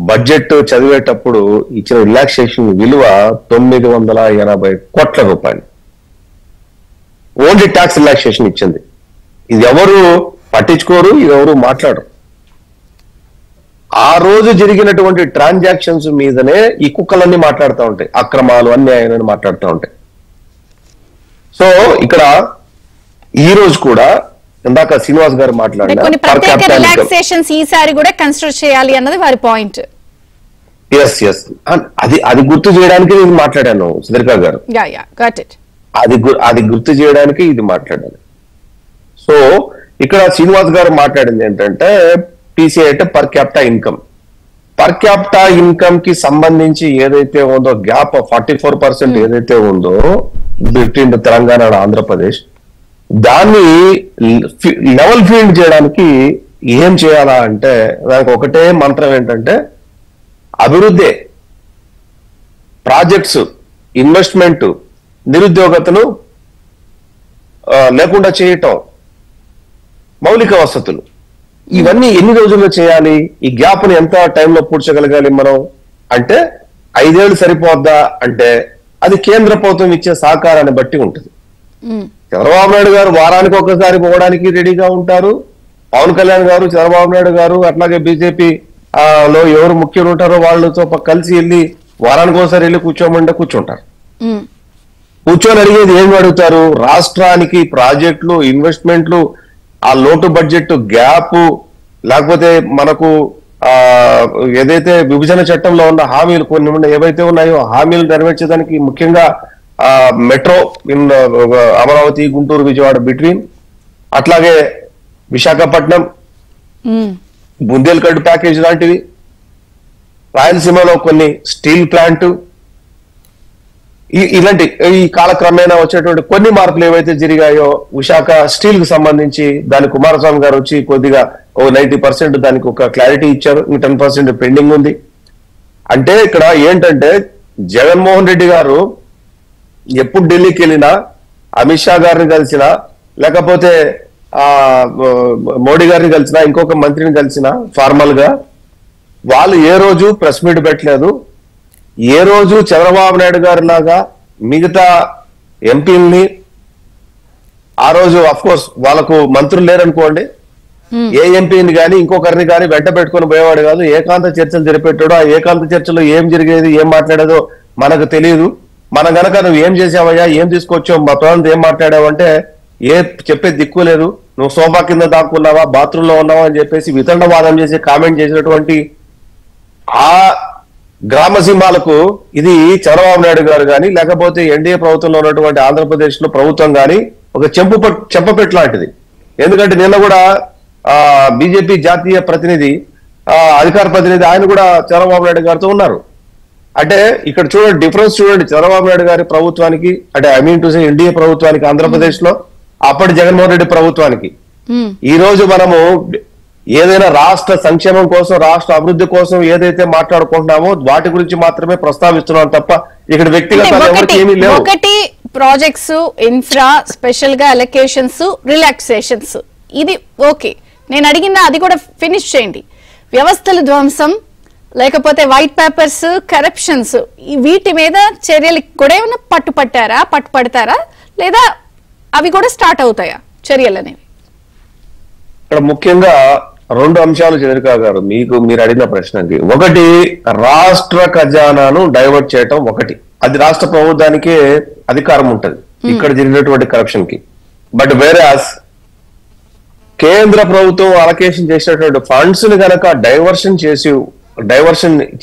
బడ్జెట్ చదివేటప్పుడు ఇచ్చిన రిలాక్సేషన్ విలువ 980 కోట్ల రూపాయలు. ఓన్లీ ట్యాక్స్ రిలాక్సేషన్ ఇచ్చింది. ఇది ఎవరు పట్టించుకోరు, ఇది ఎవరు మాట్లాడరు. ఆ రోజు జరిగినటువంటి ట్రాన్సాక్షన్స్ మీదనే ఈ కుక్కలన్నీ మాట్లాడుతూ ఉంటాయి, అక్రమాలు అన్యాయాలని మాట్లాడుతూ ఉంటాయి. సో ఇక్కడ ఈ రోజు కూడా ఇందాక శ్రీనివాస్ గారు మాట్లాడారు, ఈసారి కూడా కన్సిడర్ చేయాలి అన్నది వారి పాయింట్. ఎస్ అది గుర్తు చేయడానికి నేను మాట్లాడాను సుధీర్కా గారు, అది గుర్తు చేయడానికి ఇది మాట్లాడాను. సో ఇక్కడ శ్రీనివాస్ గారు మాట్లాడింది ఏంటంటే పీసీఐ అంటే పర్ క్యాపిటా ఇన్కమ్ కి సంబంధించి ఏదైతే ఉందో గ్యాప్ 44% ఏదైతే ఉందో బిట్వీన్ తెలంగాణ అండ్ ఆంధ్రప్రదేశ్, దాన్ని లెవెల్ ఫీల్డ్ చేయడానికి ఏం చేయాలా అంటే దానికి ఒకటే మంత్రం ఏంటంటే అభివృద్ధి, ప్రాజెక్ట్స్, ఇన్వెస్ట్మెంట్, నిరుద్యోగతను లేకుండా చేయటం, మౌలిక వసతులు, ఇవన్నీ ఎన్ని రోజుల్లో చేయాలి? ఈ గ్యాప్ ను ఎంత టైంలో పూడ్చగలగాలి మనం అంటే 5 ఏళ్ళు సరిపోద్దా అంటే అది కేంద్ర ప్రభుత్వం ఇచ్చే సహకారాన్ని బట్టి ఉంటుంది. చంద్రబాబు నాయుడు గారు వారానికి ఒకసారి పోవడానికి రెడీగా ఉంటారు. పవన్ కళ్యాణ్ గారు, చంద్రబాబు నాయుడు గారు, అట్లాగే బీజేపీ లో ఎవరు ముఖ్యులు ఉంటారో వాళ్ళతో కలిసి వెళ్ళి వారానికి ఒకసారి వెళ్ళి కూర్చోమంటే కూర్చుంటారు. కూర్చొని అడిగేది ఏమి అడుగుతారు? రాష్ట్రానికి ప్రాజెక్టులు, ఇన్వెస్ట్మెంట్లు, ఆ లోటు బడ్జెట్ గ్యాప్, లేకపోతే మనకు ఏదైతే విభజన చట్టంలో ఉన్న హామీలు కొన్ని ఏవైతే ఉన్నాయో హామీలు నెరవేర్చేదానికి ముఖ్యంగా metro in Amaravati, Guntur, Vijayawada between, అట్లాగే విశాఖపట్నం, బుందేల్ఖండ్ ప్యాకేజ్ లాంటివి, రాయలసీమలో కొన్ని స్టీల్ ప్లాంట్, ఇలాంటి ఈ కాలక్రమేణా వచ్చేటువంటి కొన్ని మార్పులు ఏవైతే జరిగాయో విశాఖ స్టీల్ కు సంబంధించి దాని కుమారస్వామి గారు వచ్చి కొద్దిగా 90% దానికి ఒక క్లారిటీ ఇచ్చారు. 10% పెండింగ్ ఉంది. అంటే ఇక్కడ ఏంటంటే జగన్మోహన్ రెడ్డి గారు ఎప్పుడు ఢిల్లీకి వెళ్ళినా, అమిత్ షా గారిని కలిసినా, లేకపోతే మోడీ గారిని కలిసినా, ఇంకొక మంత్రిని కలిసినా ఫార్మల్ గా వాళ్ళు ఏ రోజు ప్రెస్ మీట్ పెట్టలేదు. ఏ రోజు చంద్రబాబు నాయుడు గారి లాగా మిగతా ఎంపీల్ని ఆ రోజు అఫ్ కోర్స్ వాళ్ళకు మంత్రులు లేరనుకోండి, ఏ ఎంపీని కానీ ఇంకొకరిని కానీ వెంట పెట్టుకుని పోయేవాడు కాదు. ఏకాంత చర్చలు జరిపేటాడు. ఆ ఏకాంత చర్చలో ఏం జరిగేది, ఏం మాట్లాడేదో మనకు తెలియదు. మనం గనక నువ్వు ఏం చేసావయ్యా, ఏం తీసుకొచ్చావు, మా ప్రాంతం ఏం మాట్లాడావంటే ఏ చెప్పే దిక్కు లేదు. నువ్వు సోఫా కింద దాక్కున్నావా, బాత్రూమ్ లో ఉన్నావా అని చెప్పేసి వితండవాదం చేసి కామెంట్ చేసినటువంటి ఆ గ్రామ సింహాలకు ఇది చంద్రబాబు నాయుడు గారు కానీ లేకపోతే ఎన్డీఏ ప్రభుత్వంలో ఉన్నటువంటి ఆంధ్రప్రదేశ్ లో ప్రభుత్వం కానీ ఒక చెంపపెట్టు లాంటిది. ఎందుకంటే నిన్న కూడా బీజేపీ జాతీయ ప్రతినిధి, అధికార ప్రతినిధి ఆయన కూడా చంద్రబాబు నాయుడు గారితో ఉన్నారు. అంటే ఇక్కడ చూడండి, డిఫరెన్స్ చూడండి. చంద్రబాబు నాయుడు గారి ప్రభుత్వానికి, అంటే I mean to say NDA ప్రభుత్వానికి ఆంధ్రప్రదేశ్ లో, అప్పటి జగన్మోహన్ రెడ్డి ప్రభుత్వానికి. ఈ రోజు మనము ఏదైనా రాష్ట్ర సంక్షేమం కోసం, రాష్ట్ర అభివృద్ధి కోసం ఏదైతే మాట్లాడుకుంటున్నామో వాటి గురించి మాత్రమే ప్రస్తావిస్తున్నాం తప్ప ఇక్కడ వ్యక్తిగత ఏమీ లేవు. ఒకటి ప్రాజెక్ట్స్, ఇన్ఫ్రా, స్పెషల్ గా అలొకేషన్స్, రిలాక్సేషన్స్, ఇది ఓకే. నేను అడిగిన అది కూడా ఫినిష్ చేయండి. వ్యవస్థల ధ్వంసం, లేకపోతే వైట్ పేపర్స్, కరప్షన్స్, వీటి మీద చర్యలు కూడా ఏమైనా పట్టుపడతారా లేదా అవి కూడా స్టార్ట్ అవుతాయా చర్యలు అనేవి? ఇక్కడ ముఖ్యంగా రెండు అంశాలు చంద్రికా గారు మీరు అడిగిన ప్రశ్నకి. ఒకటి, రాష్ట్ర ఖజానాను డైవర్ట్ చేయటం ఒకటి, అది రాష్ట్ర ప్రభుత్వానికే అధికారం ఉంటది ఇక్కడ జరిగినటువంటి కరప్షన్ కి. బట్ వేరాస్ కేంద్ర ప్రభుత్వం అలొకేషన్ చేసినటువంటి ఫండ్స్ ని కనుక డైవర్షన్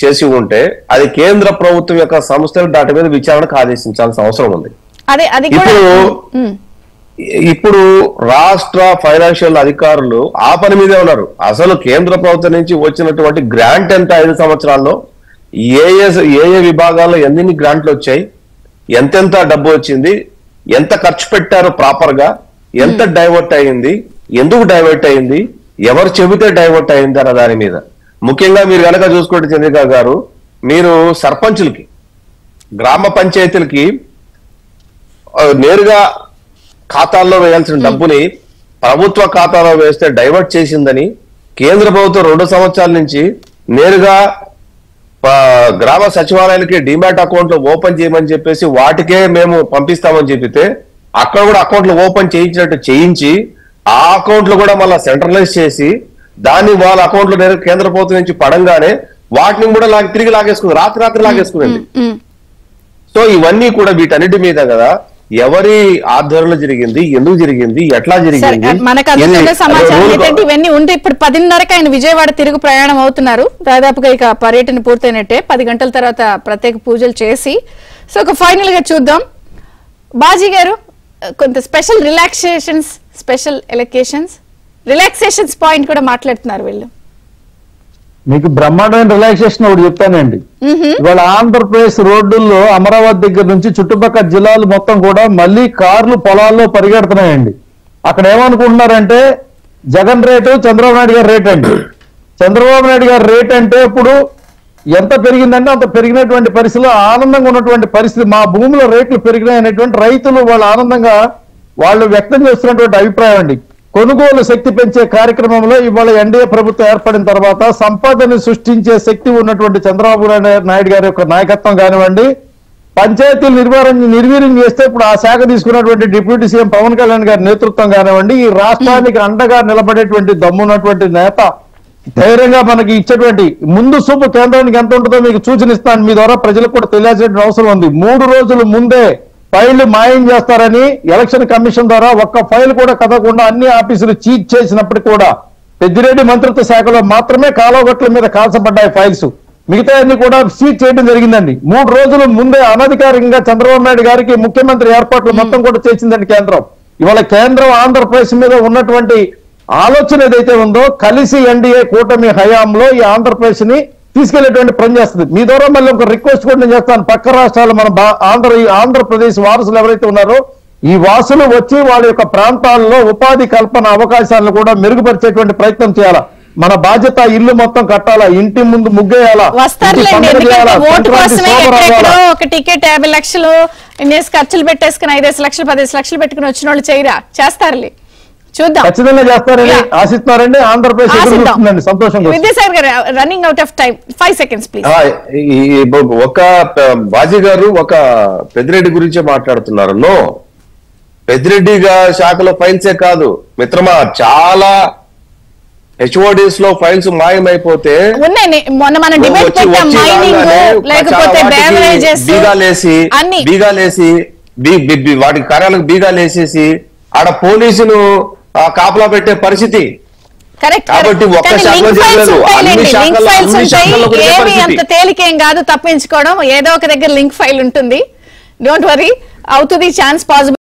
చేసి ఉంటే అది కేంద్ర ప్రభుత్వం యొక్క సంస్థలు దాటి మీద విచారణకు ఆదేశించాల్సిన అవసరం ఉంది. ఇప్పుడు రాష్ట్ర ఫైనాన్షియల్ అధికారులు ఆ పని మీదే ఉన్నారు. అసలు కేంద్ర ప్రభుత్వం నుంచి వచ్చినటువంటి గ్రాంట్ ఎంత 5 సంవత్సరాల్లో, ఏ విభాగాల్లో ఎన్ని గ్రాంట్లు వచ్చాయి, ఎంతెంత డబ్బు వచ్చింది, ఎంత ఖర్చు పెట్టారు ప్రాపర్ గా, ఎంత డైవర్ట్ అయింది, ఎందుకు డైవర్ట్ అయింది, ఎవరు చెబితే డైవర్ట్ అయింది అన్న దాని మీద. ముఖ్యంగా మీరు కనుక చూసుకోండి చంద్రికా గారు, మీరు సర్పంచులకి, గ్రామ పంచాయతీలకి నేరుగా ఖాతాల్లో వేయాల్సిన డబ్బుని ప్రభుత్వ ఖాతాలో వేస్తే డైవర్ట్ చేసిందని కేంద్ర ప్రభుత్వం 2 సంవత్సరాల నుంచి నేరుగా గ్రామ సచివాలయాలకి డిమాట్ అకౌంట్లు ఓపెన్ చేయమని చెప్పేసి వాటికే మేము పంపిస్తామని చెప్పితే అక్కడ కూడా అకౌంట్లు ఓపెన్ చేయించినట్టు చేయించి ఆ అకౌంట్లు కూడా మళ్ళీ సెంట్రలైజ్ చేసి దాన్ని వాళ్ళ అకౌంట్లో నేరుగా కేంద్ర ప్రభుత్వం నుంచి పడంగానే వాటిని కూడా తిరిగి లాగేసుకుంది, రాత్రి లాగేసుకుంది. సో ఇవన్నీ కూడా వీటన్నిటి మీద కదా ఎవరి ఆధ్వర్యంలో జరిగింది, ఎందుకు జరిగింది, ఎట్లా జరిగింది, మనకు అందుతున్న సమాచారం ఏంటంటే ఇవన్నీ ఉంటే ఇప్పుడు 10:30కి ఆయన విజయవాడ తిరుగు ప్రయాణం అవుతున్నారు. దాదాపుగా ఇక పర్యటన పూర్తయినట్టే. 10 గంటల తర్వాత ప్రత్యేక పూజలు చేసి సో ఒక ఫైనల్ గా చూద్దాం. బాజీ గారు, కొంత special relaxations, special relaxations point కూడా మాట్లాడుతున్నారు వీళ్ళు. మీకు బ్రహ్మాండమైన రిలాక్సేషన్ ఒకటి చెప్తానండి. ఇవాళ ఆంధ్రప్రదేశ్ రోడ్డుల్లో అమరావతి దగ్గర నుంచి చుట్టుపక్కల జిల్లాలు మొత్తం కూడా మళ్ళీ కార్లు పొలాల్లో పరిగెడుతున్నాయండి. అక్కడ ఏమనుకుంటున్నారంటే జగన్ రేటు, చంద్రబాబు నాయుడు గారి రేట్ అండి. చంద్రబాబు నాయుడు గారి రేట్ అంటే ఇప్పుడు ఎంత పెరిగిందంటే అంత పెరిగినటువంటి పరిస్థితిలో ఆనందంగా ఉన్నటువంటి పరిస్థితి. మా భూమిలో రేట్లు పెరిగినాయి అనేటువంటి రైతులు వాళ్ళు ఆనందంగా వాళ్ళు వ్యక్తం చేస్తున్నటువంటి అభిప్రాయం అండి. కొనుగోలు శక్తి పెంచే కార్యక్రమంలో ఇవాళ ఎన్డీఏ ప్రభుత్వం ఏర్పడిన తర్వాత సంపదని సృష్టించే శక్తి ఉన్నటువంటి చంద్రబాబు నాయుడు గారి యొక్క నాయకత్వం కానివ్వండి, పంచాయతీలు నిర్వీర్యం చేస్తే ఇప్పుడు ఆ శాఖ తీసుకున్నటువంటి డిప్యూటీ సీఎం పవన్ కళ్యాణ్ గారి నేతృత్వం కానివ్వండి, ఈ రాష్ట్రానికి అండగా నిలబడేటువంటి దమ్మున్నటువంటి నేత ధైర్యంగా మనకి ఇచ్చేటువంటి ముందు చూపు కేంద్రానికి ఎంత ఉంటుందో మీకు సూచనిస్తాను. మీ ద్వారా ప్రజలకు కూడా తెలియాల్సిన అవసరం ఉంది. 3 రోజుల ముందే ఫైళ్లు మాయం చేస్తారని ఎలక్షన్ కమిషన్ ద్వారా ఒక్క ఫైల్ కూడా కదకుండా అన్ని ఆఫీసులు చీట్ చేసినప్పటికీ కూడా పెద్దిరెడ్డి మంత్రిత్వ శాఖలో మాత్రమే కాలువగట్ల మీద కాల్చబడ్డాయి ఫైల్స్. మిగతా అన్ని కూడా సీట్ చేయడం జరిగిందండి. 3 రోజుల ముందే అనధికారికంగా చంద్రబాబు నాయుడు గారికి ముఖ్యమంత్రి ఏర్పాట్లు మొత్తం కూడా చేసిందండి కేంద్రం. ఇవాళ కేంద్రం ఆంధ్రప్రదేశ్ మీద ఉన్నటువంటి ఆలోచన ఏదైతే ఉందో కలిసి ఎన్డీఏ కూటమి హయాంలో ఈ ఆంధ్రప్రదేశ్ ని తీసుకెళ్లేటువంటి పని చేస్తుంది. మీ ద్వారా మళ్ళీ ఒక రిక్వెస్ట్ కూడా నేను చేస్తాను. పక్క రాష్ట్రాలు మన ఆంధ్రప్రదేశ్ వారసులు ఎవరైతే ఉన్నారో ఈ వాసులు వచ్చి వాళ్ళ యొక్క ప్రాంతాల్లో ఉపాధి కల్పన అవకాశాలను కూడా మెరుగుపరిచేటువంటి ప్రయత్నం చేయాలా. మన బాధ్యత ఇల్లు మొత్తం కట్టాలా, ఇంటి ముందు ముగ్గేయాలా, ఒక టికెట్ 50 లక్షలు ఖర్చులు పెట్టేసుకుని 5 లక్షలు 10 లక్షలు పెట్టుకుని వచ్చిన వాళ్ళు చేయరా, చేస్తారులే, చూద్దాం. ఖచ్చితంగా చేస్తారని ఆశిస్తున్నారండి. ఆంధ్రప్రదేశ్ సంతోషంగా. విద్యాసాగర్ గారు, running out of time, 5 seconds please. ఒక బాజీ గారు ఒక పెద్దిరెడ్డి గురించే మాట్లాడుతున్నారు. నో, పెద్దిరెడ్డి శాఖలో ఫైల్సే కాదు మిత్రమా, చాలా HODs లో ఫైల్స్ మాయమైపోతే ఉన్నాయి. మొన్న మనం డిబేట్ పెట్టాం, మైనింగ్ లేకపోతే బేవరేజెస్ బీగాలేసి వాటి కార్యాలకు బీగాలేసేసి ఆడ పోలీసులు కాపలా పెట్టే పరిస్థితి. కాబట్టి ఒక్క శాఖలో చేయలేదు, అన్ని శాఖల్లో అంత తేలికేం కాదు తప్పించుకోవడం. ఏదో ఒక దగ్గర లింక్ ఫైల్ ఉంటుంది. డోంట్ వరీ, అవుతుంది, ఛాన్స్ పాసిబుల్.